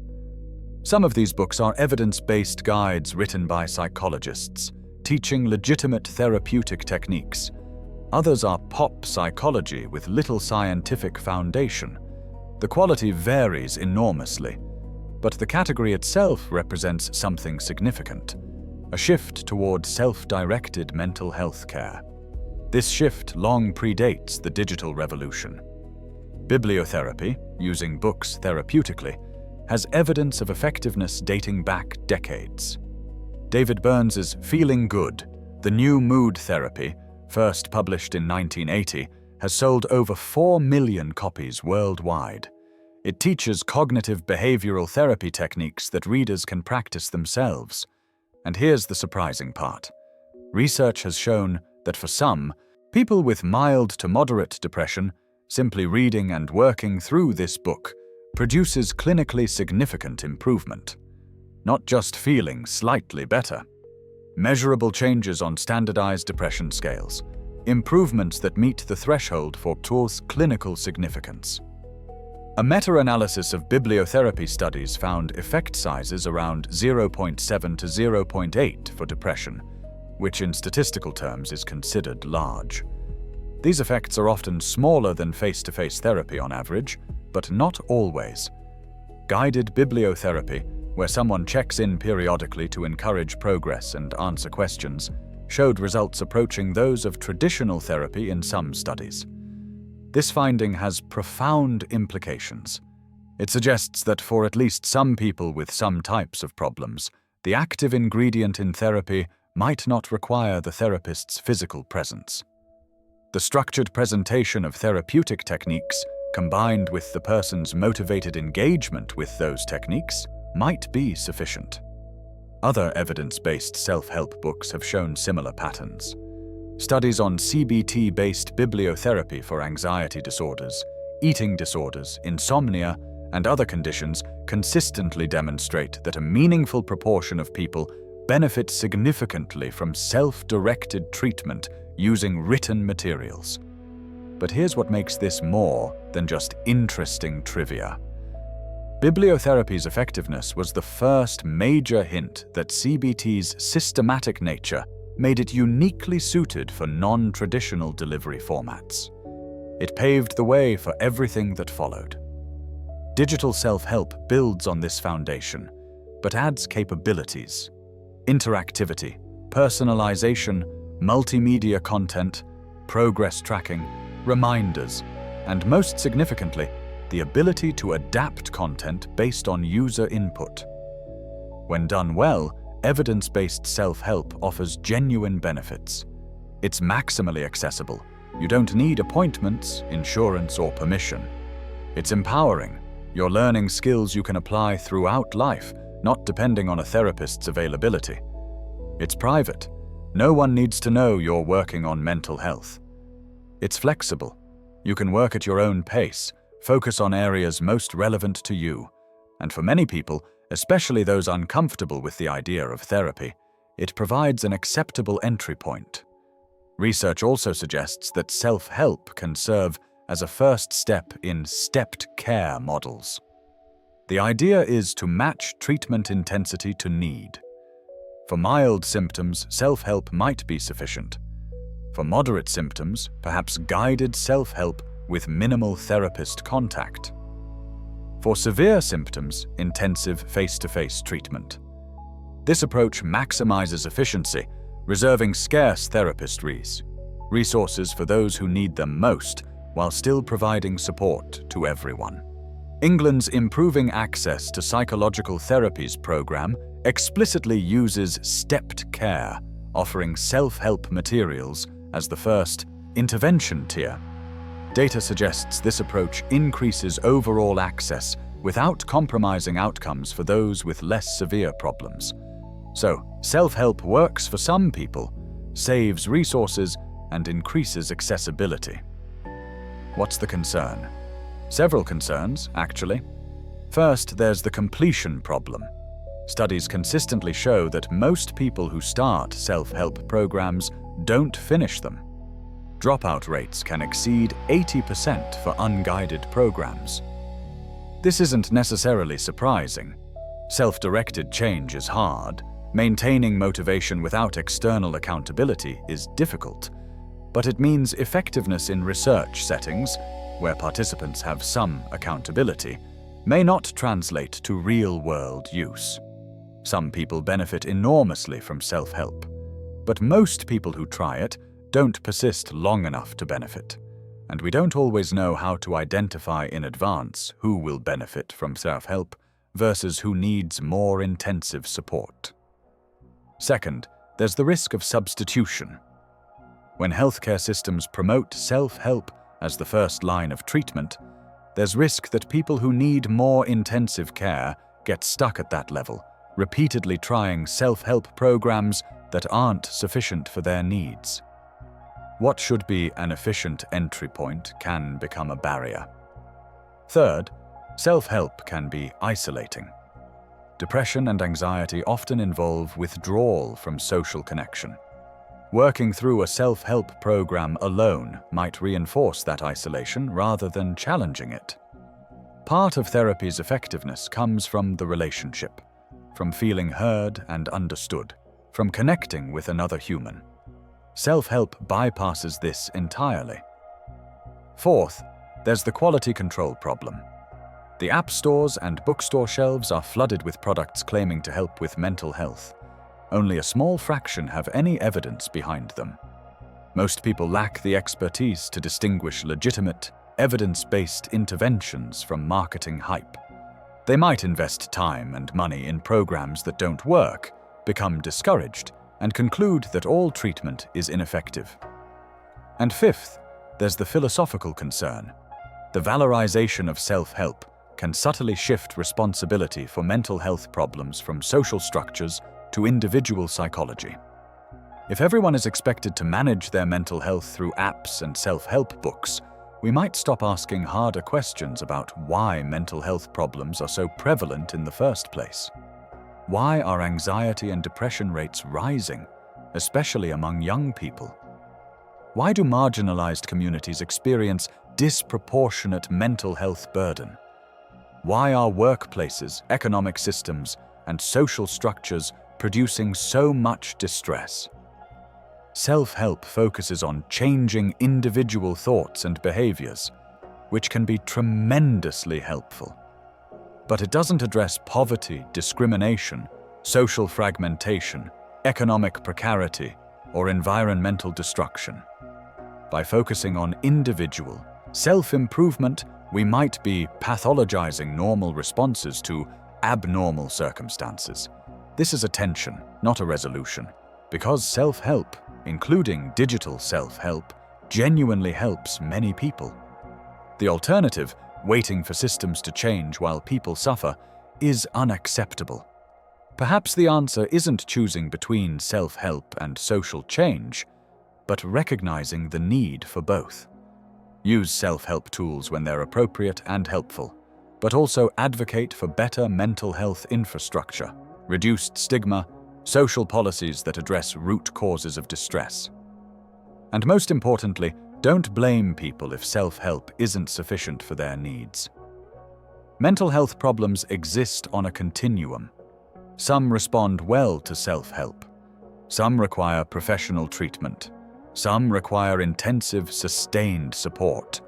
Some of these books are evidence-based guides written by psychologists, teaching legitimate therapeutic techniques. Others are pop psychology with little scientific foundation. The quality varies enormously, but the category itself represents something significant: a shift toward self-directed mental health care. This shift long predates the digital revolution. Bibliotherapy, using books therapeutically, has evidence of effectiveness dating back decades. David Burns's Feeling Good, the new mood therapy, first published in 1980, has sold over 4 million copies worldwide. It teaches cognitive behavioral therapy techniques that readers can practice themselves. And here's the surprising part. Research has shown that for some, people with mild to moderate depression, simply reading and working through this book produces clinically significant improvement. Not just feeling slightly better. Measurable changes on standardized depression scales, improvements that meet the threshold for clinical significance. A meta-analysis of bibliotherapy studies found effect sizes around 0.7 to 0.8 for depression, which in statistical terms is considered large. These effects are often smaller than face-to-face therapy on average, but not always. Guided bibliotherapy, where someone checks in periodically to encourage progress and answer questions, showed results approaching those of traditional therapy in some studies. This finding has profound implications. It suggests that for at least some people with some types of problems, the active ingredient in therapy might not require the therapist's physical presence. The structured presentation of therapeutic techniques, combined with the person's motivated engagement with those techniques, might be sufficient. Other evidence-based self-help books have shown similar patterns. Studies on CBT-based bibliotherapy for anxiety disorders, eating disorders, insomnia, and other conditions consistently demonstrate that a meaningful proportion of people benefit significantly from self-directed treatment using written materials. But here's what makes this more than just interesting trivia. Bibliotherapy's effectiveness was the first major hint that CBT's systematic nature made it uniquely suited for non-traditional delivery formats. It paved the way for everything that followed. Digital self-help builds on this foundation, but adds capabilities: interactivity, personalization, multimedia content, progress tracking, reminders, and most significantly, the ability to adapt content based on user input. When done well, evidence-based self-help offers genuine benefits. It's maximally accessible. You don't need appointments, insurance, or permission. It's empowering. You're learning skills you can apply throughout life, not depending on a therapist's availability. It's private. No one needs to know you're working on mental health. It's flexible. You can work at your own pace, focus on areas most relevant to you. And for many people, especially those uncomfortable with the idea of therapy, it provides an acceptable entry point. Research also suggests that self-help can serve as a first step in stepped care models. The idea is to match treatment intensity to need. For mild symptoms, self-help might be sufficient. For moderate symptoms, perhaps guided self-help with minimal therapist contact. For severe symptoms, intensive face-to-face treatment. This approach maximizes efficiency, reserving scarce therapist resources for those who need them most, while still providing support to everyone. England's Improving Access to Psychological Therapies program explicitly uses stepped care, offering self-help materials as the first intervention tier. Data suggests this approach increases overall access without compromising outcomes for those with less severe problems. So, self-help works for some people, saves resources, and increases accessibility. What's the concern? Several concerns, actually. First, there's the completion problem. Studies consistently show that most people who start self-help programs don't finish them. Dropout rates can exceed 80% for unguided programs. This isn't necessarily surprising. Self-directed change is hard. Maintaining motivation without external accountability is difficult, but it means effectiveness in research settings, where participants have some accountability, may not translate to real-world use. Some people benefit enormously from self-help, but most people who try it don't persist long enough to benefit, and we don't always know how to identify in advance who will benefit from self-help versus who needs more intensive support. Second, there's the risk of substitution. When healthcare systems promote self-help as the first line of treatment, there's risk that people who need more intensive care get stuck at that level, repeatedly trying self-help programs that aren't sufficient for their needs. What should be an efficient entry point can become a barrier. Third, self-help can be isolating. Depression and anxiety often involve withdrawal from social connection. Working through a self-help program alone might reinforce that isolation rather than challenging it. Part of therapy's effectiveness comes from the relationship, from feeling heard and understood, from connecting with another human. Self-help bypasses this entirely. Fourth, there's the quality control problem. The app stores and bookstore shelves are flooded with products claiming to help with mental health. Only a small fraction have any evidence behind them. Most people lack the expertise to distinguish legitimate, evidence-based interventions from marketing hype. They might invest time and money in programs that don't work, become discouraged, and conclude that all treatment is ineffective. And fifth, there's the philosophical concern. The valorization of self-help can subtly shift responsibility for mental health problems from social structures to individual psychology. If everyone is expected to manage their mental health through apps and self-help books, we might stop asking harder questions about why mental health problems are so prevalent in the first place. Why are anxiety and depression rates rising, especially among young people? Why do marginalized communities experience disproportionate mental health burden? Why are workplaces, economic systems, and social structures producing so much distress? Self-help focuses on changing individual thoughts and behaviors, which can be tremendously helpful. But it doesn't address poverty, discrimination, social fragmentation, economic precarity, or environmental destruction. By focusing on individual, self-improvement, we might be pathologizing normal responses to abnormal circumstances. This is a tension, not a resolution, because self-help, including digital self-help, genuinely helps many people. The alternative, waiting for systems to change while people suffer, is unacceptable. Perhaps the answer isn't choosing between self-help and social change, but recognizing the need for both. Use self-help tools when they're appropriate and helpful, but also advocate for better mental health infrastructure, reduced stigma, social policies that address root causes of distress. And most importantly, don't blame people if self-help isn't sufficient for their needs. Mental health problems exist on a continuum. Some respond well to self-help. Some require professional treatment. Some require intensive, sustained support.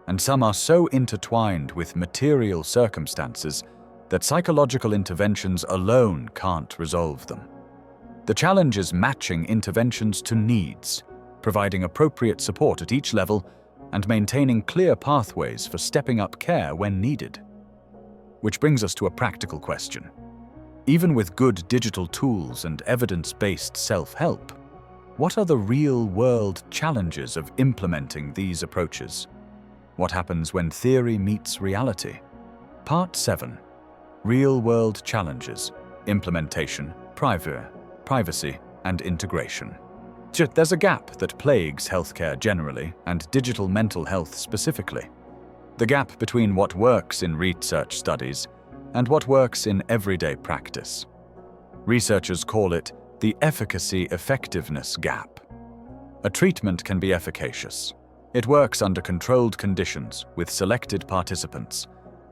And some are so intertwined with material circumstances that psychological interventions alone can't resolve them. The challenge is matching interventions to needs, providing appropriate support at each level, and maintaining clear pathways for stepping up care when needed. Which brings us to a practical question. Even with good digital tools and evidence-based self-help, what are the real-world challenges of implementing these approaches? What happens when theory meets reality? Part 7. Real-world challenges, implementation, privacy, and integration. There's a gap that plagues healthcare generally and digital mental health specifically. The gap between what works in research studies and what works in everyday practice. Researchers call it the efficacy-effectiveness gap. A treatment can be efficacious. It works under controlled conditions with selected participants,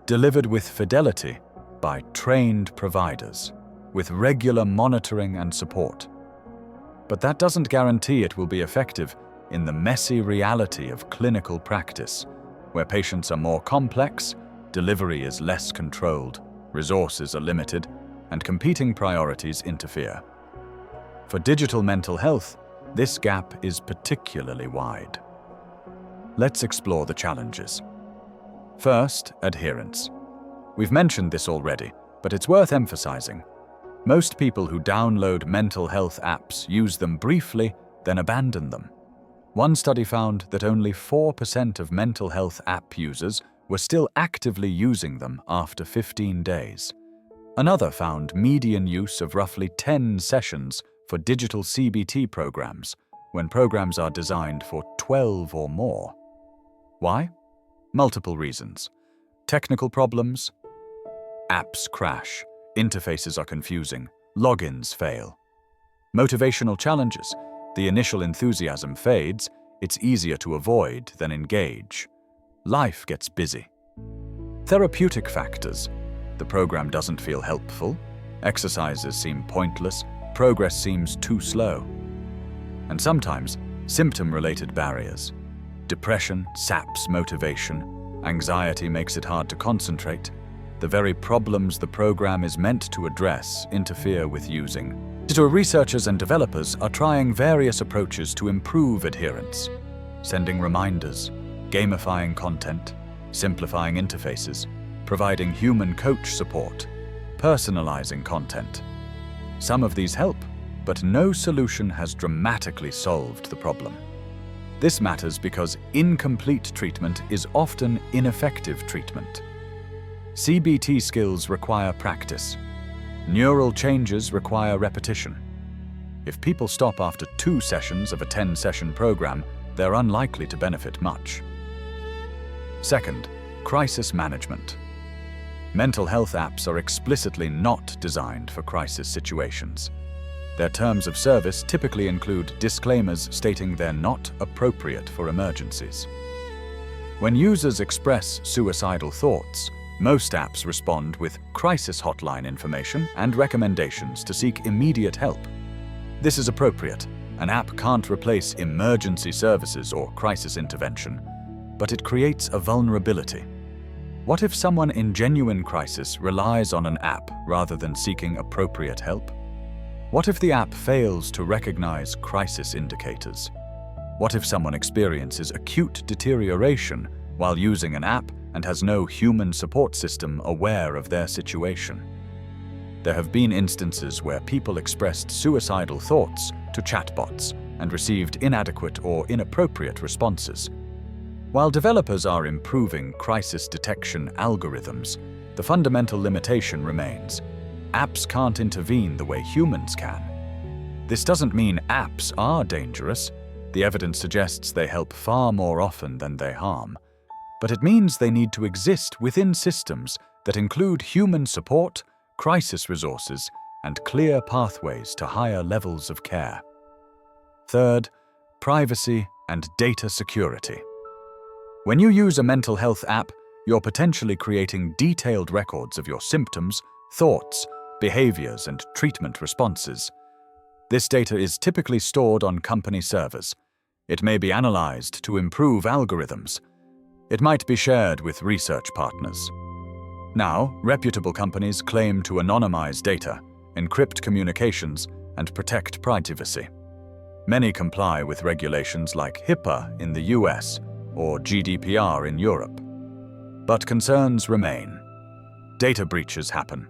delivered with fidelity by trained providers, with regular monitoring and support. But that doesn't guarantee it will be effective in the messy reality of clinical practice, where patients are more complex, delivery is less controlled, resources are limited, and competing priorities interfere. For digital mental health, this gap is particularly wide. Let's explore the challenges. First, adherence. We've mentioned this already, but it's worth emphasizing. Most people who download mental health apps use them briefly, then abandon them. One study found that only 4% of mental health app users were still actively using them after 15 days. Another found median use of roughly 10 sessions for digital CBT programs, when programs are designed for 12 or more. Why? Multiple reasons. Technical problems. Apps crash. Interfaces are confusing. Logins fail. Motivational challenges. The initial enthusiasm fades. It's easier to avoid than engage. Life gets busy. Therapeutic factors. The program doesn't feel helpful. Exercises seem pointless. Progress seems too slow. And sometimes, symptom-related barriers. Depression saps motivation. Anxiety makes it hard to concentrate. The very problems the program is meant to address interfere with using. Digital researchers and developers are trying various approaches to improve adherence. Sending reminders, gamifying content, simplifying interfaces, providing human coach support, personalizing content. Some of these help, but no solution has dramatically solved the problem. This matters because incomplete treatment is often ineffective treatment. CBT skills require practice. Neural changes require repetition. If people stop after 2 sessions of a 10-session program, they're unlikely to benefit much. Second, crisis management. Mental health apps are explicitly not designed for crisis situations. Their terms of service typically include disclaimers stating they're not appropriate for emergencies. When users express suicidal thoughts, most apps respond with crisis hotline information and recommendations to seek immediate help. This is appropriate. An app can't replace emergency services or crisis intervention, but it creates a vulnerability. What if someone in genuine crisis relies on an app rather than seeking appropriate help? What if the app fails to recognize crisis indicators? What if someone experiences acute deterioration while using an app and has no human support system aware of their situation? There have been instances where people expressed suicidal thoughts to chatbots and received inadequate or inappropriate responses. While developers are improving crisis detection algorithms, the fundamental limitation remains. Apps can't intervene the way humans can. This doesn't mean apps are dangerous. The evidence suggests they help far more often than they harm. But it means they need to exist within systems that include human support, crisis resources, and clear pathways to higher levels of care. Third, privacy and data security. When you use a mental health app, you're potentially creating detailed records of your symptoms, thoughts, behaviors, and treatment responses. This data is typically stored on company servers. It may be analyzed to improve algorithms. It might be shared with research partners. Now, reputable companies claim to anonymize data, encrypt communications, and protect privacy. Many comply with regulations like HIPAA in the US or GDPR in Europe. But concerns remain. Data breaches happen.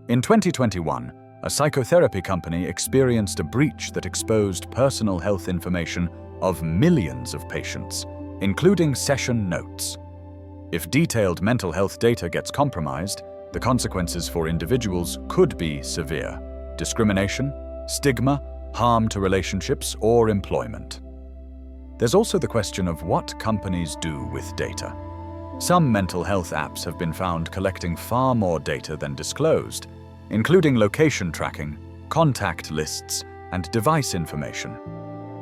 In 2021, a psychotherapy company experienced a breach that exposed personal health information of millions of patients, including session notes. If detailed mental health data gets compromised, the consequences for individuals could be severe: discrimination, stigma, harm to relationships, or employment. There's also the question of what companies do with data. Some mental health apps have been found collecting far more data than disclosed, including location tracking, contact lists, and device information.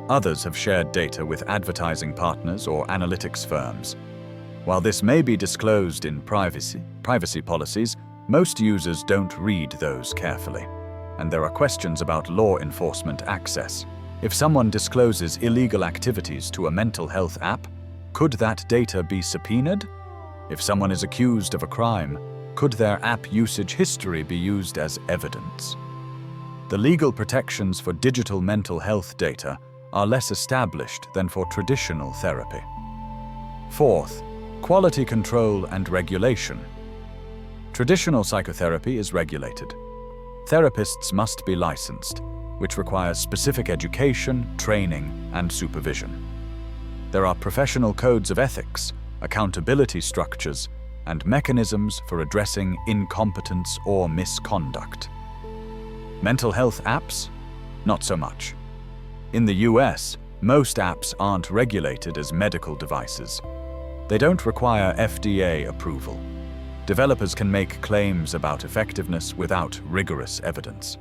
Others have shared data with advertising partners or analytics firms. While this may be disclosed in privacy policies, most users don't read those carefully. And there are questions about law enforcement access. If someone discloses illegal activities to a mental health app, could that data be subpoenaed? If someone is accused of a crime, could their app usage history be used as evidence? The legal protections for digital mental health data are less established than for traditional therapy. Fourth, quality control and regulation. Traditional psychotherapy is regulated. Therapists must be licensed, which requires specific education, training, and supervision. There are professional codes of ethics, accountability structures, and mechanisms for addressing incompetence or misconduct. Mental health apps? Not so much. In the US, most apps aren't regulated as medical devices. They don't require FDA approval. Developers can make claims about effectiveness without rigorous evidence.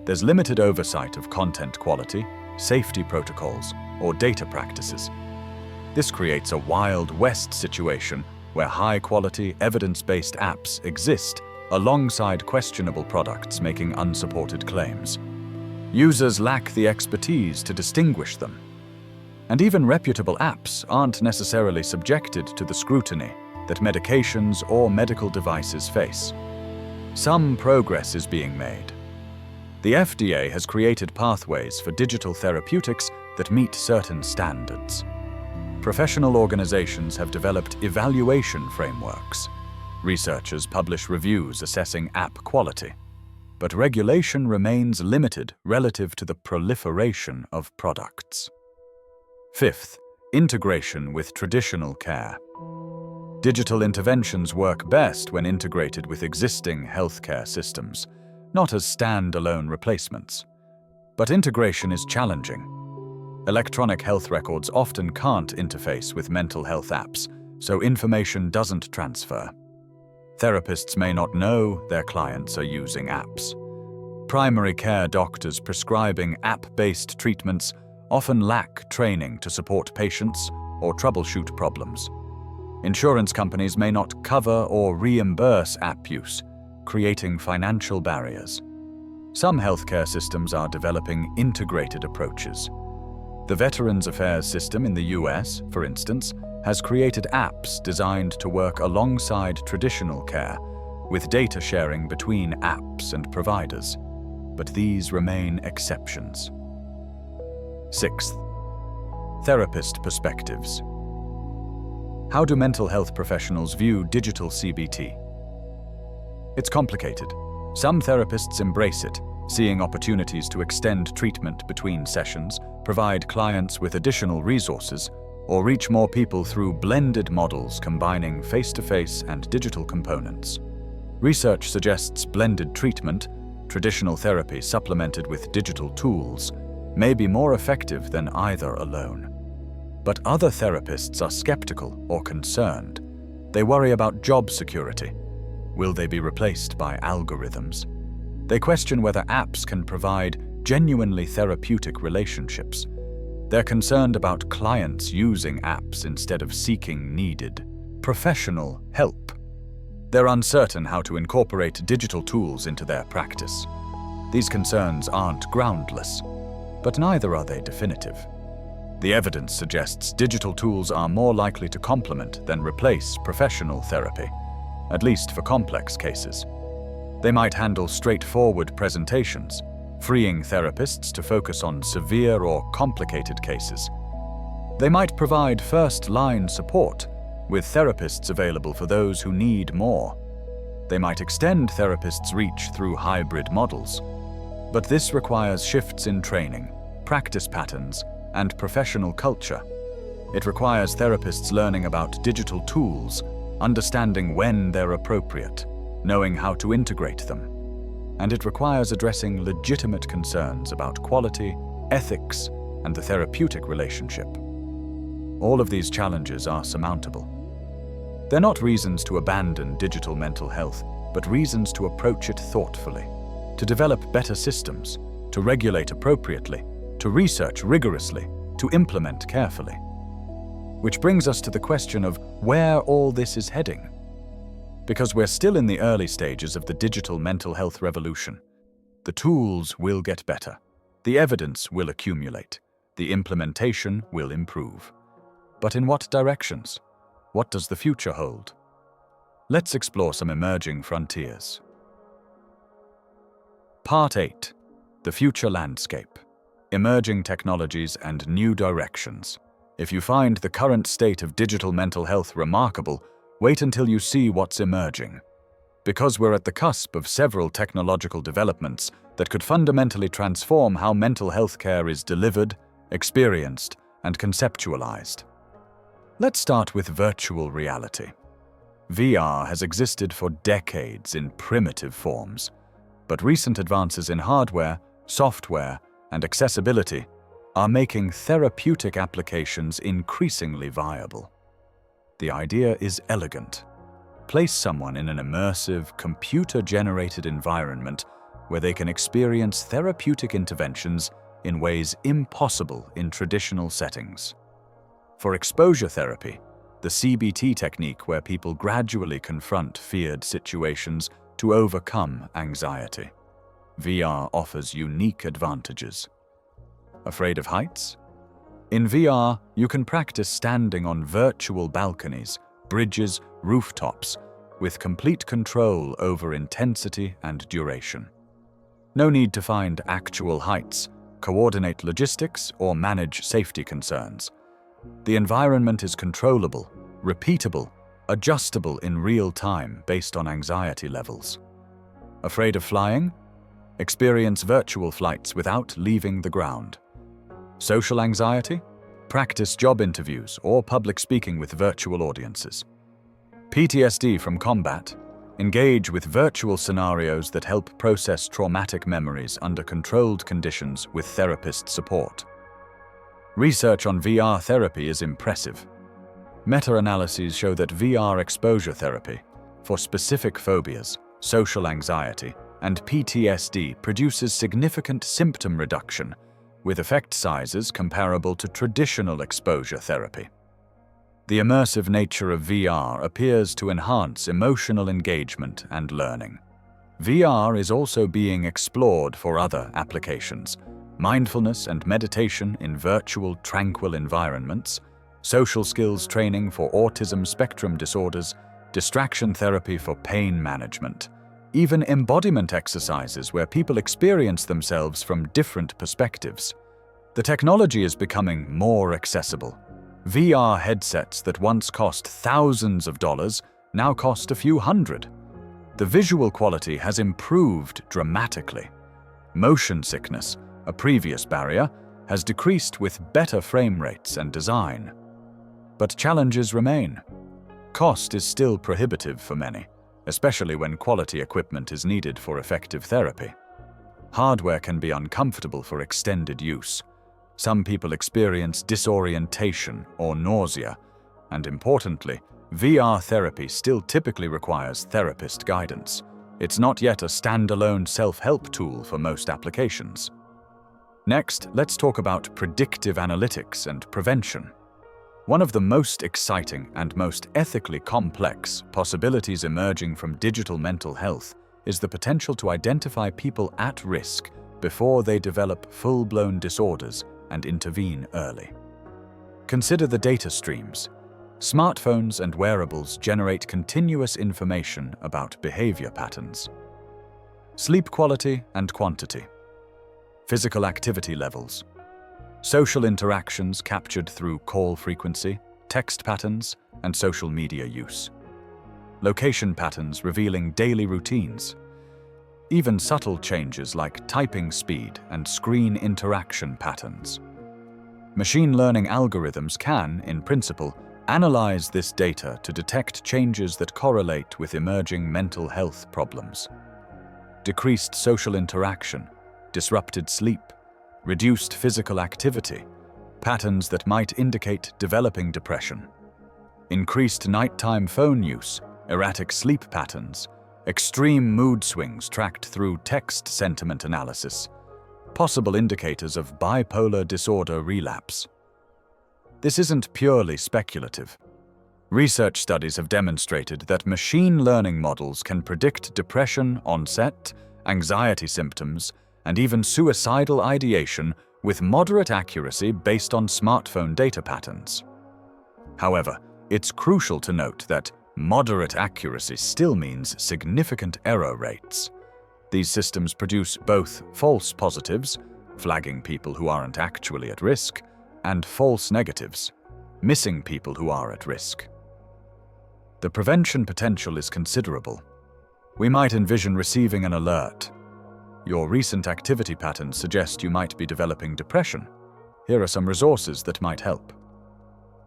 There's limited oversight of content quality, safety protocols, or data practices. This creates a Wild West situation where high-quality, evidence-based apps exist alongside questionable products making unsupported claims. Users lack the expertise to distinguish them. And even reputable apps aren't necessarily subjected to the scrutiny that medications or medical devices face. Some progress is being made. The FDA has created pathways for digital therapeutics that meet certain standards. Professional organizations have developed evaluation frameworks. Researchers publish reviews assessing app quality. But regulation remains limited relative to the proliferation of products. Fifth, integration with traditional care. Digital interventions work best when integrated with existing healthcare systems, not as stand-alone replacements. But integration is challenging. Electronic health records often can't interface with mental health apps, so information doesn't transfer. Therapists may not know their clients are using apps. Primary care doctors prescribing app-based treatments often lack training to support patients or troubleshoot problems. Insurance companies may not cover or reimburse app use, creating financial barriers. Some healthcare systems are developing integrated approaches. The Veterans Affairs system in the US, for instance, has created apps designed to work alongside traditional care, with data sharing between apps and providers. But these remain exceptions. Sixth, therapist perspectives. How do mental health professionals view digital CBT? It's complicated. Some therapists embrace it, seeing opportunities to extend treatment between sessions, provide clients with additional resources, or reach more people through blended models combining face-to-face and digital components. Research suggests blended treatment, traditional therapy supplemented with digital tools, may be more effective than either alone. But other therapists are skeptical or concerned. They worry about job security. Will they be replaced by algorithms? They question whether apps can provide genuinely therapeutic relationships. They're concerned about clients using apps instead of seeking needed professional help. They're uncertain how to incorporate digital tools into their practice. These concerns aren't groundless, but neither are they definitive. The evidence suggests digital tools are more likely to complement than replace professional therapy, at least for complex cases. They might handle straightforward presentations, freeing therapists to focus on severe or complicated cases. They might provide first-line support, with therapists available for those who need more. They might extend therapists' reach through hybrid models. But this requires shifts in training, practice patterns, and professional culture. It requires therapists learning about digital tools, understanding when they're appropriate, knowing how to integrate them. And it requires addressing legitimate concerns about quality, ethics, and the therapeutic relationship. All of these challenges are surmountable. They're not reasons to abandon digital mental health, but reasons to approach it thoughtfully, to develop better systems, to regulate appropriately, to research rigorously, to implement carefully. Which brings us to the question of where all this is heading. Because we're still in the early stages of the digital mental health revolution. The tools will get better, the evidence will accumulate, the implementation will improve. But in what directions? What does the future hold? Let's explore some emerging frontiers. Part 8. The Future Landscape. Emerging Technologies and New Directions. If you find the current state of digital mental health remarkable, wait until you see what's emerging. Because we're at the cusp of several technological developments that could fundamentally transform how mental health care is delivered, experienced, and conceptualized. Let's start with virtual reality. VR has existed for decades in primitive forms, but recent advances in hardware, software, and accessibility are making therapeutic applications increasingly viable. The idea is elegant. Place someone in an immersive, computer-generated environment where they can experience therapeutic interventions in ways impossible in traditional settings. For exposure therapy, the CBT technique where people gradually confront feared situations to overcome anxiety. VR offers unique advantages. Afraid of heights? In VR, you can practice standing on virtual balconies, bridges, rooftops, with complete control over intensity and duration. No need to find actual heights, coordinate logistics, or manage safety concerns. The environment is controllable, repeatable, adjustable in real time based on anxiety levels. Afraid of flying? Experience virtual flights without leaving the ground. Social anxiety? Practice job interviews or public speaking with virtual audiences. PTSD from combat? Engage with virtual scenarios that help process traumatic memories under controlled conditions with therapist support. Research on VR therapy is impressive. Meta-analyses show that VR exposure therapy for specific phobias, social anxiety, and PTSD produces significant symptom reduction, with effect sizes comparable to traditional exposure therapy. The immersive nature of VR appears to enhance emotional engagement and learning. VR is also being explored for other applications: mindfulness and meditation in virtual, tranquil environments, social skills training for autism spectrum disorders, distraction therapy for pain management, even embodiment exercises where people experience themselves from different perspectives. The technology is becoming more accessible. VR headsets that once cost thousands of dollars now cost a few hundred. The visual quality has improved dramatically. Motion sickness, a previous barrier, has decreased with better frame rates and design. But challenges remain. Cost is still prohibitive for many, especially when quality equipment is needed for effective therapy. Hardware can be uncomfortable for extended use. Some people experience disorientation or nausea, and importantly, VR therapy still typically requires therapist guidance. It's not yet a standalone self-help tool for most applications. Next, let's talk about predictive analytics and prevention. One of the most exciting and most ethically complex possibilities emerging from digital mental health is the potential to identify people at risk before they develop full-blown disorders and intervene early. Consider the data streams. Smartphones and wearables generate continuous information about behavior patterns, sleep quality and quantity, physical activity levels, social interactions captured through call frequency, text patterns, and social media use, location patterns revealing daily routines, even subtle changes like typing speed and screen interaction patterns. Machine learning algorithms can, in principle, analyze this data to detect changes that correlate with emerging mental health problems. Decreased social interaction, disrupted sleep, reduced physical activity, patterns that might indicate developing depression. Increased nighttime phone use, erratic sleep patterns, extreme mood swings tracked through text sentiment analysis, possible indicators of bipolar disorder relapse. This isn't purely speculative. Research studies have demonstrated that machine learning models can predict depression onset, anxiety symptoms, and even suicidal ideation with moderate accuracy based on smartphone data patterns. However, it's crucial to note that moderate accuracy still means significant error rates. These systems produce both false positives, flagging people who aren't actually at risk, and false negatives, missing people who are at risk. The prevention potential is considerable. We might envision receiving an alert. Your recent activity patterns suggest you might be developing depression. Here are some resources that might help.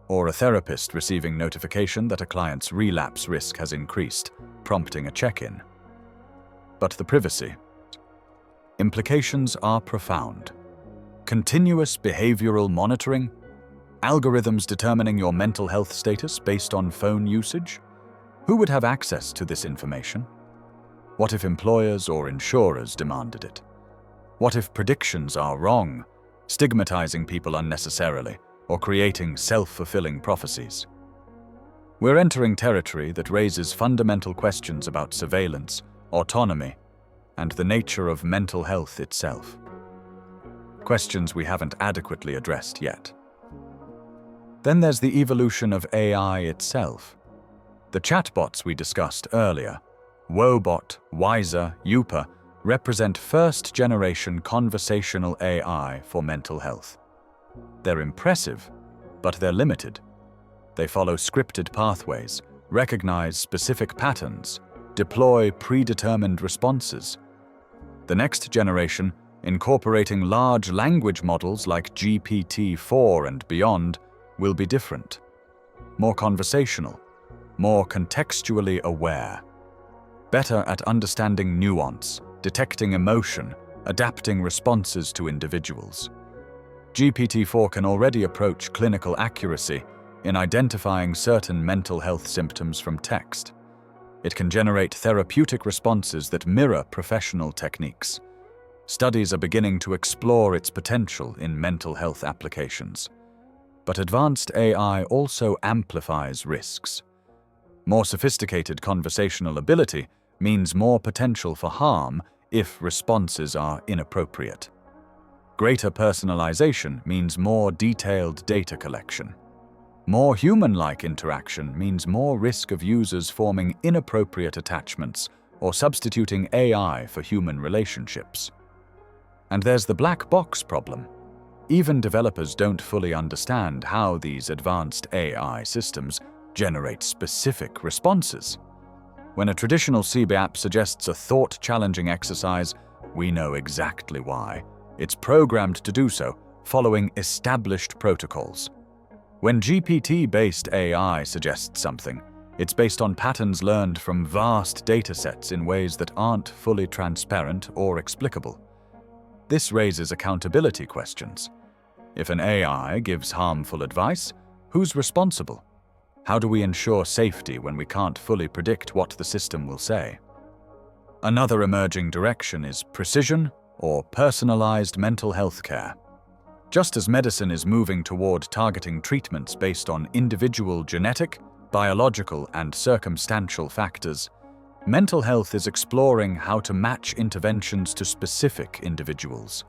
Or a therapist receiving notification that a client's relapse risk has increased, prompting a check-in. But the privacy implications are profound. Continuous behavioral monitoring, algorithms determining your mental health status based on phone usage. Who would have access to this information? What if employers or insurers demanded it? What if predictions are wrong, stigmatizing people unnecessarily or creating self-fulfilling prophecies? We're entering territory that raises fundamental questions about surveillance, autonomy, and the nature of mental health itself. Questions we haven't adequately addressed yet. Then there's the evolution of AI itself. The chatbots we discussed earlier, Wobot, Wiser, Youper, represent first-generation conversational AI for mental health. They're impressive, but they're limited. They follow scripted pathways, recognize specific patterns, deploy predetermined responses. The next generation, incorporating large language models like GPT-4 and beyond, will be different. More conversational, more contextually aware, better at understanding nuance, detecting emotion, adapting responses to individuals. GPT-4 can already approach clinical accuracy in identifying certain mental health symptoms from text. It can generate therapeutic responses that mirror professional techniques. Studies are beginning to explore its potential in mental health applications. But advanced AI also amplifies risks. More sophisticated conversational ability means more potential for harm if responses are inappropriate. Greater personalization means more detailed data collection. More human-like interaction means more risk of users forming inappropriate attachments or substituting AI for human relationships. And there's the black box problem. Even developers don't fully understand how these advanced AI systems generate specific responses. When a traditional CB app suggests a thought-challenging exercise, we know exactly why. It's programmed to do so, following established protocols. When GPT-based AI suggests something, it's based on patterns learned from vast datasets in ways that aren't fully transparent or explicable. This raises accountability questions. If an AI gives harmful advice, who's responsible? How do we ensure safety when we can't fully predict what the system will say? Another emerging direction is precision or personalized mental health care. Just as medicine is moving toward targeting treatments based on individual genetic, biological, and circumstantial factors, mental health is exploring how to match interventions to specific individuals.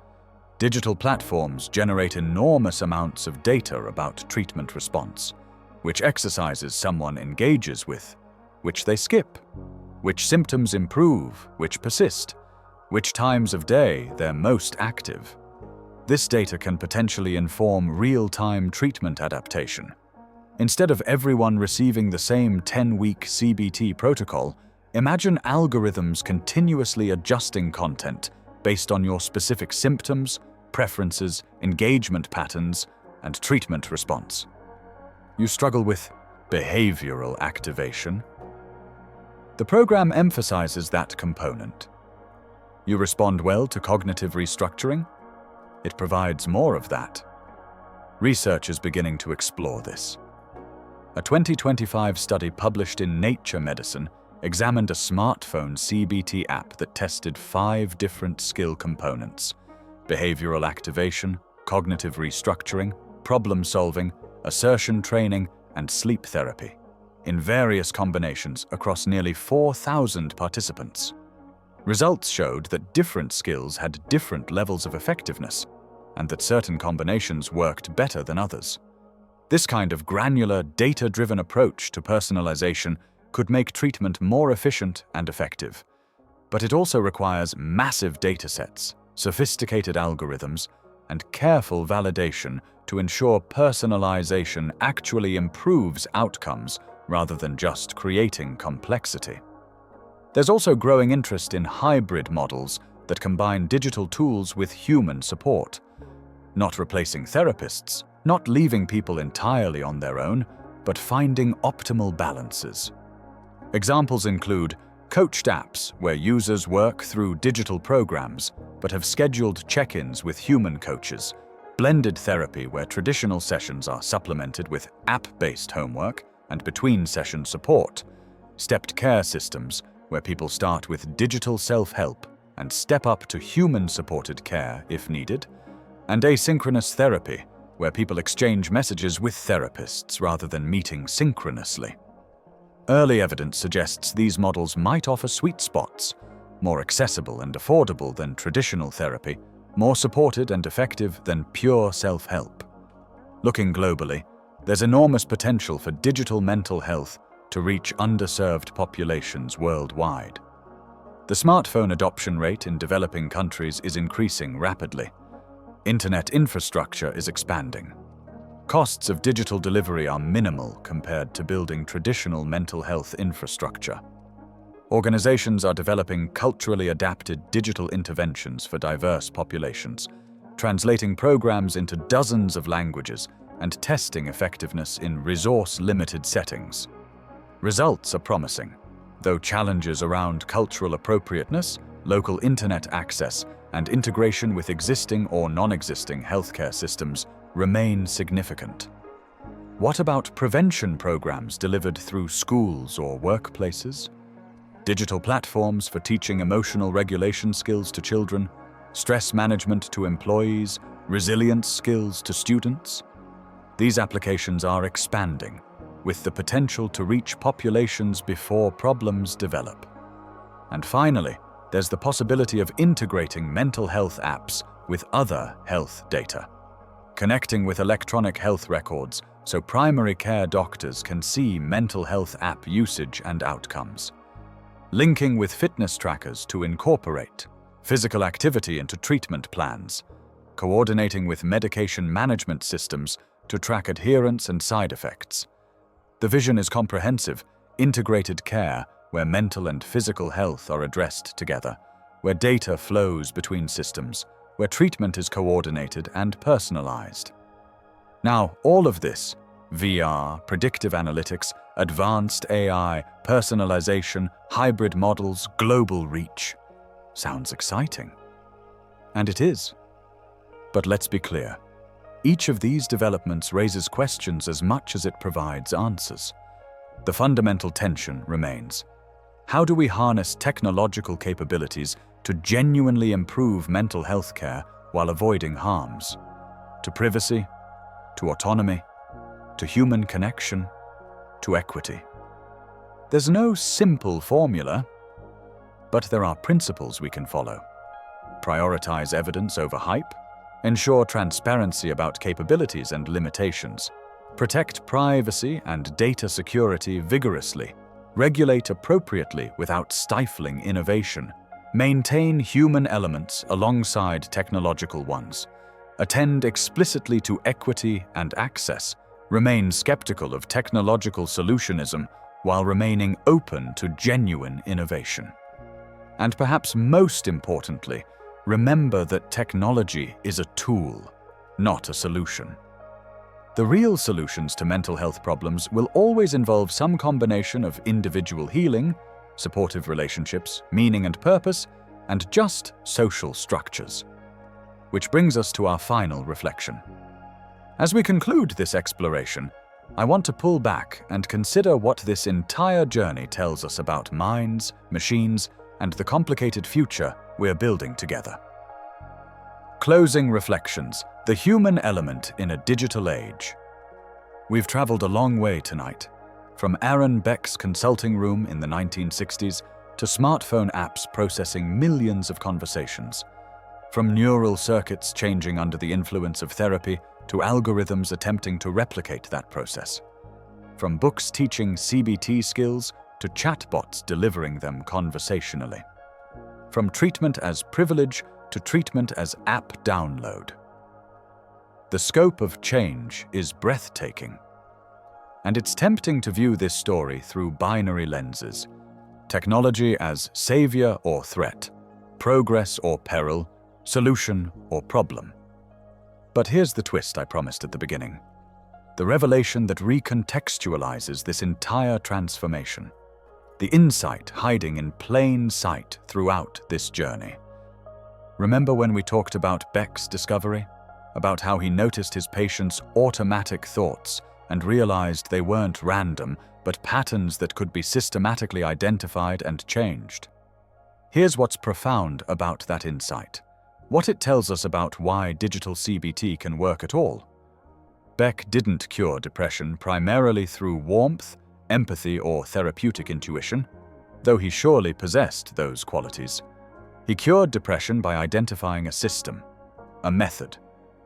Digital platforms generate enormous amounts of data about treatment response, which exercises someone engages with, which they skip, which symptoms improve, which persist, which times of day they're most active. This data can potentially inform real-time treatment adaptation. Instead of everyone receiving the same 10-week CBT protocol, imagine algorithms continuously adjusting content based on your specific symptoms, preferences, engagement patterns, and treatment response. You struggle with behavioral activation? The program emphasizes that component. You respond well to cognitive restructuring? It provides more of that. Research is beginning to explore this. A 2025 study published in Nature Medicine examined a smartphone CBT app that tested 5 different skill components: behavioral activation, cognitive restructuring, problem solving, assertion training, and sleep therapy, in various combinations across nearly 4,000 participants. Results showed that different skills had different levels of effectiveness, and that certain combinations worked better than others. This kind of granular, data-driven approach to personalization could make treatment more efficient and effective. But it also requires massive datasets, sophisticated algorithms, and careful validation to ensure personalization actually improves outcomes rather than just creating complexity. There's also growing interest in hybrid models that combine digital tools with human support, not replacing therapists, not leaving people entirely on their own, but finding optimal balances. Examples include coached apps where users work through digital programs but have scheduled check-ins with human coaches, blended therapy where traditional sessions are supplemented with app-based homework and between-session support, stepped care systems where people start with digital self-help and step up to human-supported care if needed, and asynchronous therapy, where people exchange messages with therapists rather than meeting synchronously. Early evidence suggests these models might offer sweet spots, more accessible and affordable than traditional therapy, more supported and effective than pure self-help. Looking globally, there's enormous potential for digital mental health to reach underserved populations worldwide. The smartphone adoption rate in developing countries is increasing rapidly. Internet infrastructure is expanding. Costs of digital delivery are minimal compared to building traditional mental health infrastructure. Organizations are developing culturally adapted digital interventions for diverse populations, translating programs into dozens of languages and testing effectiveness in resource-limited settings. Results are promising, though challenges around cultural appropriateness, local internet access, and integration with existing or non-existing healthcare systems remain significant. What about prevention programs delivered through schools or workplaces? Digital platforms for teaching emotional regulation skills to children, stress management to employees, resilience skills to students? These applications are expanding, with the potential to reach populations before problems develop. And finally, there's the possibility of integrating mental health apps with other health data, connecting with electronic health records so primary care doctors can see mental health app usage and outcomes, linking with fitness trackers to incorporate physical activity into treatment plans, coordinating with medication management systems to track adherence and side effects. The vision is comprehensive, integrated care where mental and physical health are addressed together, where data flows between systems, where treatment is coordinated and personalized. Now, all of this, VR, predictive analytics, advanced AI, personalization, hybrid models, global reach, sounds exciting. And it is. But let's be clear. Each of these developments raises questions as much as it provides answers. The fundamental tension remains. How do we harness technological capabilities to genuinely improve mental health care while avoiding harms? to privacy, to autonomy, to human connection, to equity. There's no simple formula, but there are principles we can follow. Prioritize evidence over hype, ensure transparency about capabilities and limitations, protect privacy and data security vigorously, regulate appropriately without stifling innovation, maintain human elements alongside technological ones, attend explicitly to equity and access, remain skeptical of technological solutionism while remaining open to genuine innovation. And perhaps most importantly, remember that technology is a tool, not a solution. The real solutions to mental health problems will always involve some combination of individual healing, supportive relationships, meaning and purpose, and just social structures. Which brings us to our final reflection. As we conclude this exploration, I want to pull back and consider what this entire journey tells us about minds, machines, and the complicated future we're building together. Closing reflections, the human element in a digital age. We've traveled a long way tonight, from Aaron Beck's consulting room in the 1960s to smartphone apps processing millions of conversations, from neural circuits changing under the influence of therapy to algorithms attempting to replicate that process, from books teaching CBT skills to chatbots delivering them conversationally, from treatment as privilege to treatment as app download. The scope of change is breathtaking, and it's tempting to view this story through binary lenses: technology as savior or threat, progress or peril, solution or problem. But here's the twist I promised at the beginning: the revelation that recontextualizes this entire transformation, the insight hiding in plain sight throughout this journey. Remember when we talked about Beck's discovery? About how he noticed his patients' automatic thoughts and realized they weren't random, but patterns that could be systematically identified and changed. Here's what's profound about that insight, what it tells us about why digital CBT can work at all. Beck didn't cure depression primarily through warmth, empathy, or therapeutic intuition, though he surely possessed those qualities. He cured depression by identifying a system, a method,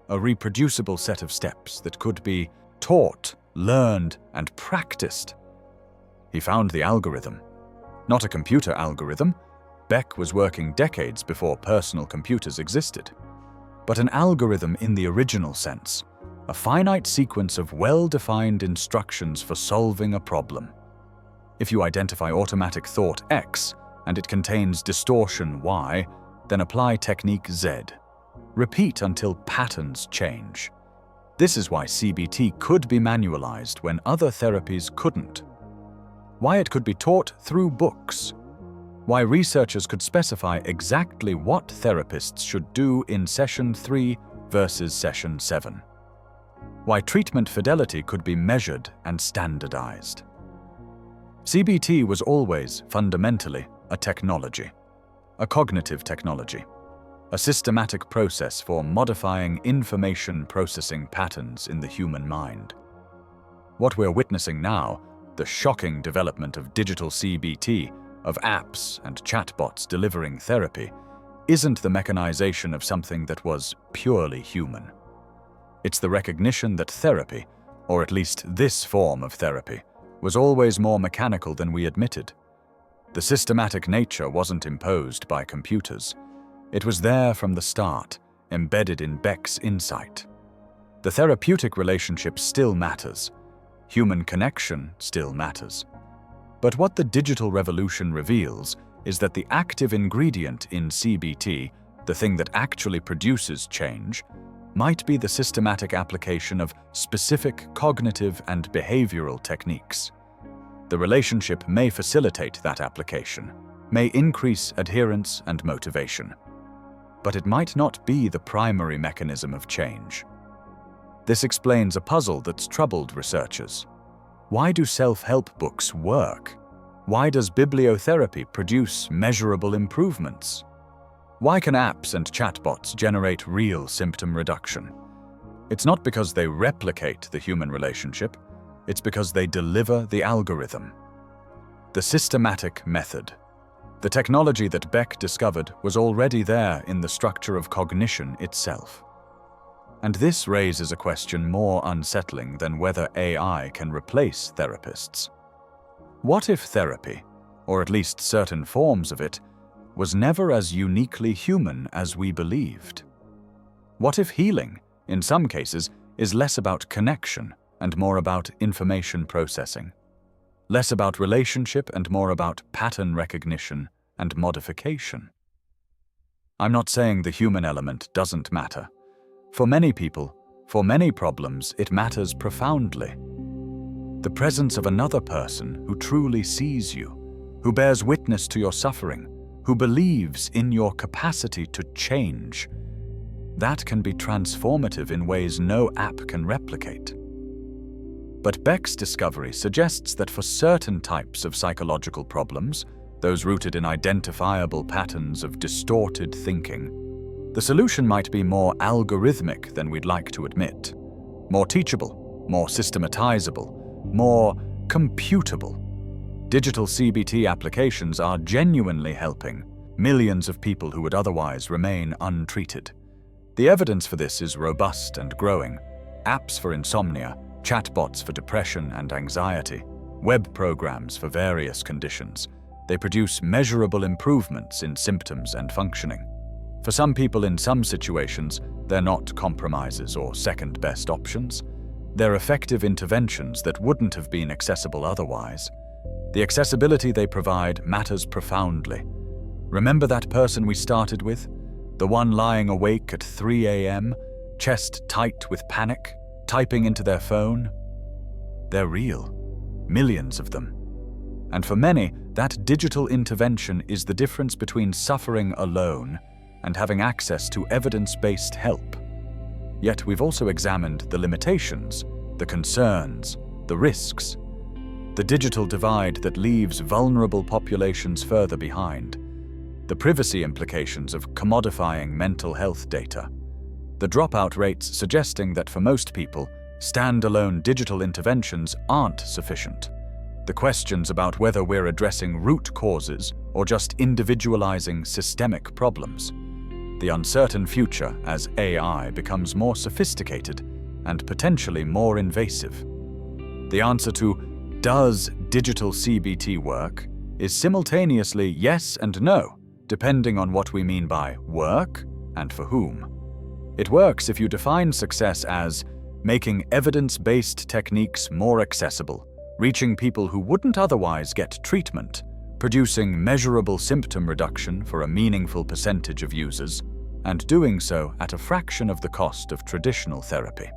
a reproducible set of steps that could be taught, learned, and practiced. He found the algorithm. Not a computer algorithm. Beck was working decades before personal computers existed. But an algorithm in the original sense, a finite sequence of well-defined instructions for solving a problem. If you identify automatic thought X and it contains distortion Y, then apply technique Z. Repeat until patterns change. This is why CBT could be manualized when other therapies couldn't. Why it could be taught through books. Why researchers could specify exactly what therapists should do in session 3 versus session 7. Why treatment fidelity could be measured and standardized. CBT was always, fundamentally, a technology, a cognitive technology, a systematic process for modifying information processing patterns in the human mind. What we're witnessing now, the shocking development of digital CBT, of apps and chatbots delivering therapy, isn't the mechanization of something that was purely human. It's the recognition that therapy, or at least this form of therapy, was always more mechanical than we admitted. The systematic nature wasn't imposed by computers. It was there from the start, embedded in Beck's insight. The therapeutic relationship still matters. Human connection still matters. But what the digital revolution reveals is that the active ingredient in CBT, the thing that actually produces change, might be the systematic application of specific cognitive and behavioral techniques. The relationship may facilitate that application, may increase adherence and motivation. But it might not be the primary mechanism of change. This explains a puzzle that's troubled researchers. Why do self-help books work? Why does bibliotherapy produce measurable improvements? Why can apps and chatbots generate real symptom reduction? It's not because they replicate the human relationship, it's because they deliver the algorithm. The systematic method. The technology that Beck discovered was already there in the structure of cognition itself. And this raises a question more unsettling than whether AI can replace therapists. What if therapy, or at least certain forms of it, was never as uniquely human as we believed? What if healing, in some cases, is less about connection and more about information processing? Less about relationship and more about pattern recognition and modification? I'm not saying the human element doesn't matter. For many people, for many problems, it matters profoundly. The presence of another person who truly sees you, who bears witness to your suffering, who believes in your capacity to change, that can be transformative in ways no app can replicate. But Beck's discovery suggests that for certain types of psychological problems, those rooted in identifiable patterns of distorted thinking, the solution might be more algorithmic than we'd like to admit, more teachable, more systematizable, more computable. Digital CBT applications are genuinely helping millions of people who would otherwise remain untreated. The evidence for this is robust and growing. Apps for insomnia, chatbots for depression and anxiety, web programs for various conditions. They produce measurable improvements in symptoms and functioning. For some people in some situations, they're not compromises or second-best options. They're effective interventions that wouldn't have been accessible otherwise. The accessibility they provide matters profoundly. Remember that person we started with? The one lying awake at 3 a.m., chest tight with panic, typing into their phone? They're real. Millions of them. And for many, that digital intervention is the difference between suffering alone and having access to evidence-based help. Yet we've also examined the limitations, the concerns, the risks, the digital divide that leaves vulnerable populations further behind, the privacy implications of commodifying mental health data, the dropout rates suggesting that for most people, standalone digital interventions aren't sufficient, the questions about whether we're addressing root causes or just individualizing systemic problems, the uncertain future as AI becomes more sophisticated and potentially more invasive. The answer to "Does digital CBT work?" is simultaneously yes and no, depending on what we mean by work and for whom. It works if you define success as making evidence-based techniques more accessible, reaching people who wouldn't otherwise get treatment, producing measurable symptom reduction for a meaningful percentage of users, and doing so at a fraction of the cost of traditional therapy.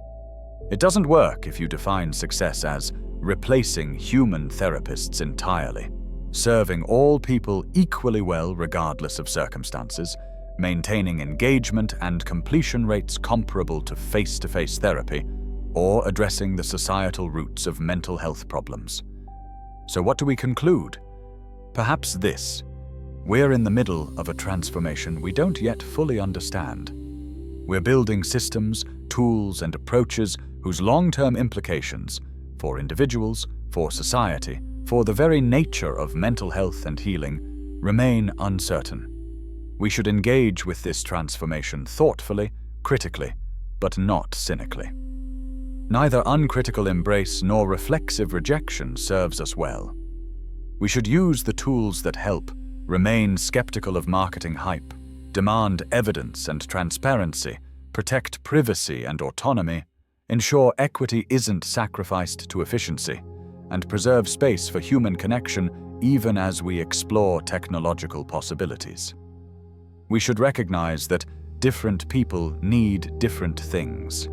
It doesn't work if you define success as replacing human therapists entirely, serving all people equally well regardless of circumstances, maintaining engagement and completion rates comparable to face-to-face therapy, or addressing the societal roots of mental health problems. So what do we conclude? Perhaps this: we're in the middle of a transformation we don't yet fully understand. We're building systems, tools, and approaches whose long-term implications, for individuals, for society, for the very nature of mental health and healing, remain uncertain. We should engage with this transformation thoughtfully, critically, but not cynically. Neither uncritical embrace nor reflexive rejection serves us well. We should use the tools that help, remain skeptical of marketing hype, demand evidence and transparency, protect privacy and autonomy, ensure equity isn't sacrificed to efficiency, and preserve space for human connection even as we explore technological possibilities. We should recognize that different people need different things.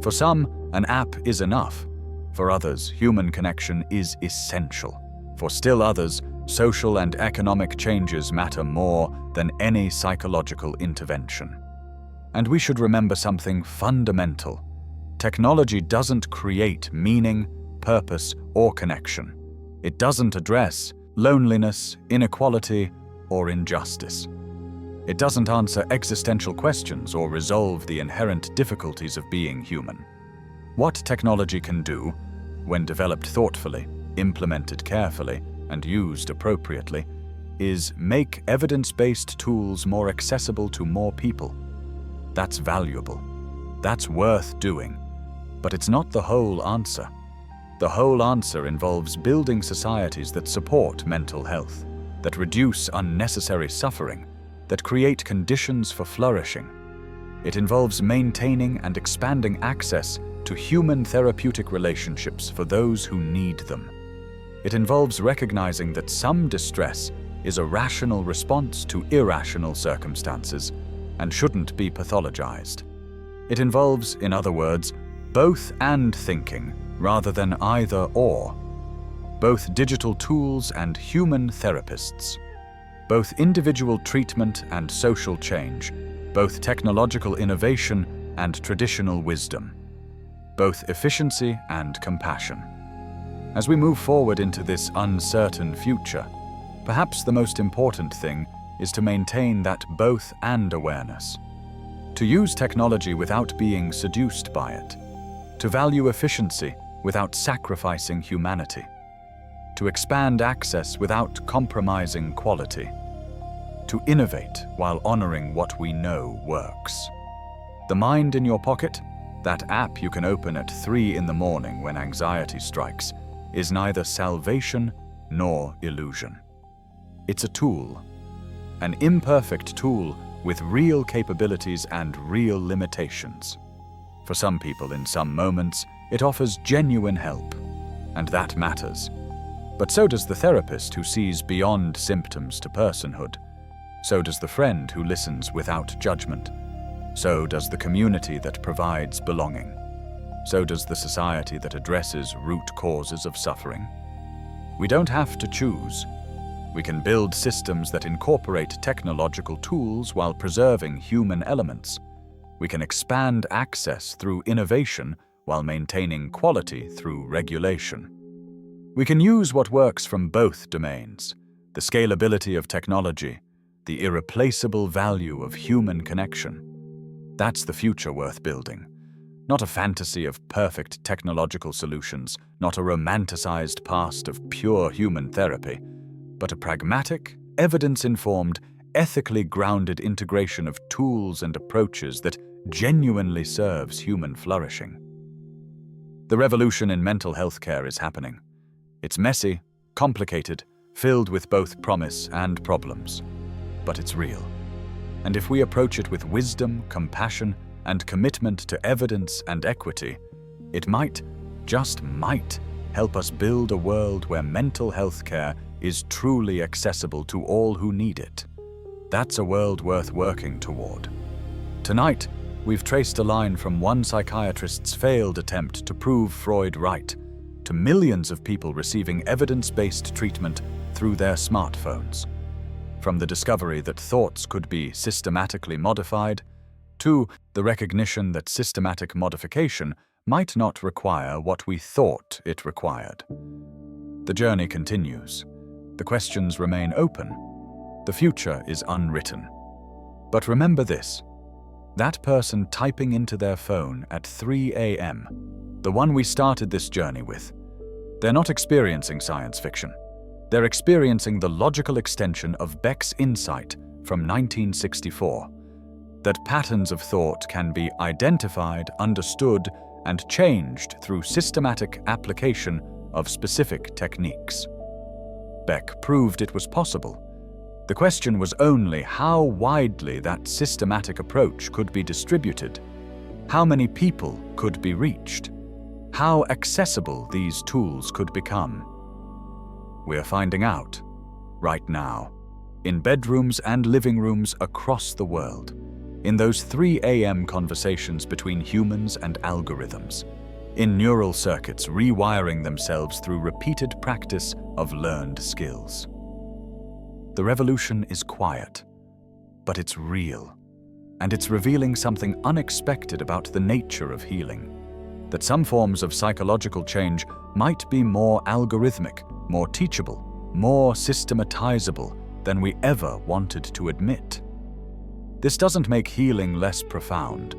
For some, an app is enough. For others, human connection is essential. For still others, social and economic changes matter more than any psychological intervention. And we should remember something fundamental. Technology doesn't create meaning, purpose, or connection. It doesn't address loneliness, inequality, or injustice. It doesn't answer existential questions or resolve the inherent difficulties of being human. What technology can do, when developed thoughtfully, implemented carefully, and used appropriately, is make evidence-based tools more accessible to more people. That's valuable. That's worth doing. But it's not the whole answer. The whole answer involves building societies that support mental health, that reduce unnecessary suffering, that create conditions for flourishing. It involves maintaining and expanding access to human therapeutic relationships for those who need them. It involves recognizing that some distress is a rational response to irrational circumstances and shouldn't be pathologized. It involves, in other words, both and thinking rather than either or. Both digital tools and human therapists. Both individual treatment and social change. Both technological innovation and traditional wisdom. Both efficiency and compassion. As we move forward into this uncertain future, perhaps the most important thing is to maintain that both and awareness. To use technology without being seduced by it. To value efficiency without sacrificing humanity. To expand access without compromising quality. To innovate while honoring what we know works. The mind in your pocket, that app you can open at 3 in the morning when anxiety strikes, is neither salvation nor illusion. It's a tool, an imperfect tool with real capabilities and real limitations. For some people in some moments, it offers genuine help, and that matters. But so does the therapist who sees beyond symptoms to personhood. So does the friend who listens without judgment. So does the community that provides belonging. So does the society that addresses root causes of suffering. We don't have to choose. We can build systems that incorporate technological tools while preserving human elements. We can expand access through innovation while maintaining quality through regulation. We can use what works from both domains, the scalability of technology, the irreplaceable value of human connection. That's the future worth building. Not a fantasy of perfect technological solutions, not a romanticized past of pure human therapy, but a pragmatic, evidence-informed, ethically grounded integration of tools and approaches that genuinely serves human flourishing. The revolution in mental health care is happening. It's messy, complicated, filled with both promise and problems. But it's real. And if we approach it with wisdom, compassion, and commitment to evidence and equity, it might, just might, help us build a world where mental health care is truly accessible to all who need it. That's a world worth working toward. Tonight, we've traced a line from one psychiatrist's failed attempt to prove Freud right, to millions of people receiving evidence-based treatment through their smartphones. From the discovery that thoughts could be systematically modified, to the recognition that systematic modification might not require what we thought it required. The journey continues. The questions remain open. The future is unwritten. But remember this. That person typing into their phone at 3 a.m., the one we started this journey with, they're not experiencing science fiction. They're experiencing the logical extension of Beck's insight from 1964, that patterns of thought can be identified, understood, and changed through systematic application of specific techniques. Beck proved it was possible. The question was only how widely that systematic approach could be distributed, how many people could be reached, how accessible these tools could become. We're finding out, right now, in bedrooms and living rooms across the world, in those 3 a.m. conversations between humans and algorithms, in neural circuits rewiring themselves through repeated practice of learned skills. The revolution is quiet, but it's real, and it's revealing something unexpected about the nature of healing, that some forms of psychological change might be more algorithmic, more teachable, more systematizable than we ever wanted to admit. This doesn't make healing less profound.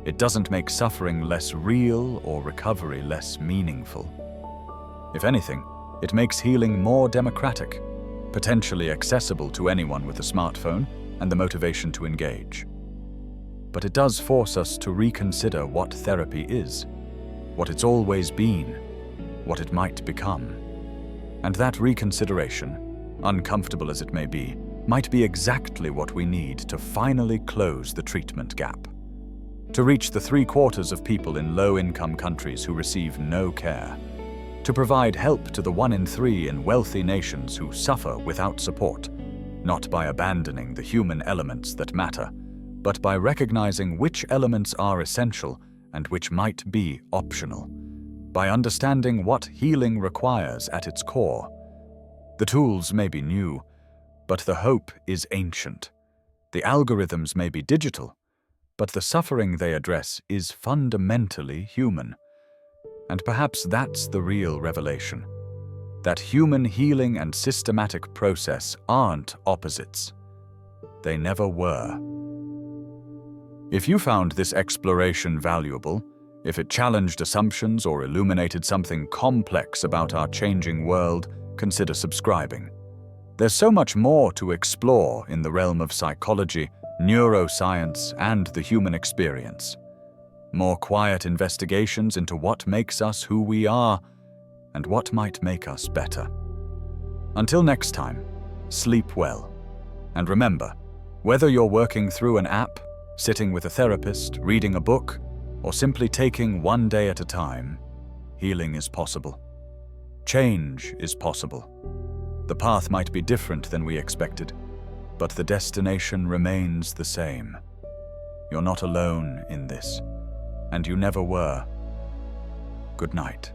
It doesn't make suffering less real or recovery less meaningful. If anything, it makes healing more democratic, potentially accessible to anyone with a smartphone and the motivation to engage. But it does force us to reconsider what therapy is, what it's always been, what it might become. And that reconsideration, uncomfortable as it may be, might be exactly what we need to finally close the treatment gap. To reach the 3/4 of people in low-income countries who receive no care. To provide help to the 1 in 3 in wealthy nations who suffer without support, not by abandoning the human elements that matter, but by recognizing which elements are essential and which might be optional, by understanding what healing requires at its core. The tools may be new, but the hope is ancient. The algorithms may be digital, but the suffering they address is fundamentally human. And perhaps that's the real revelation, that human healing and systematic process aren't opposites. They never were. If you found this exploration valuable, if it challenged assumptions or illuminated something complex about our changing world, consider subscribing. There's so much more to explore in the realm of psychology, neuroscience, and the human experience. More quiet investigations into what makes us who we are and what might make us better. Until next time, sleep well. And remember, whether you're working through an app, sitting with a therapist, reading a book, or simply taking one day at a time, healing is possible. Change is possible. The path might be different than we expected, but the destination remains the same. You're not alone in this, and you never were. Good night.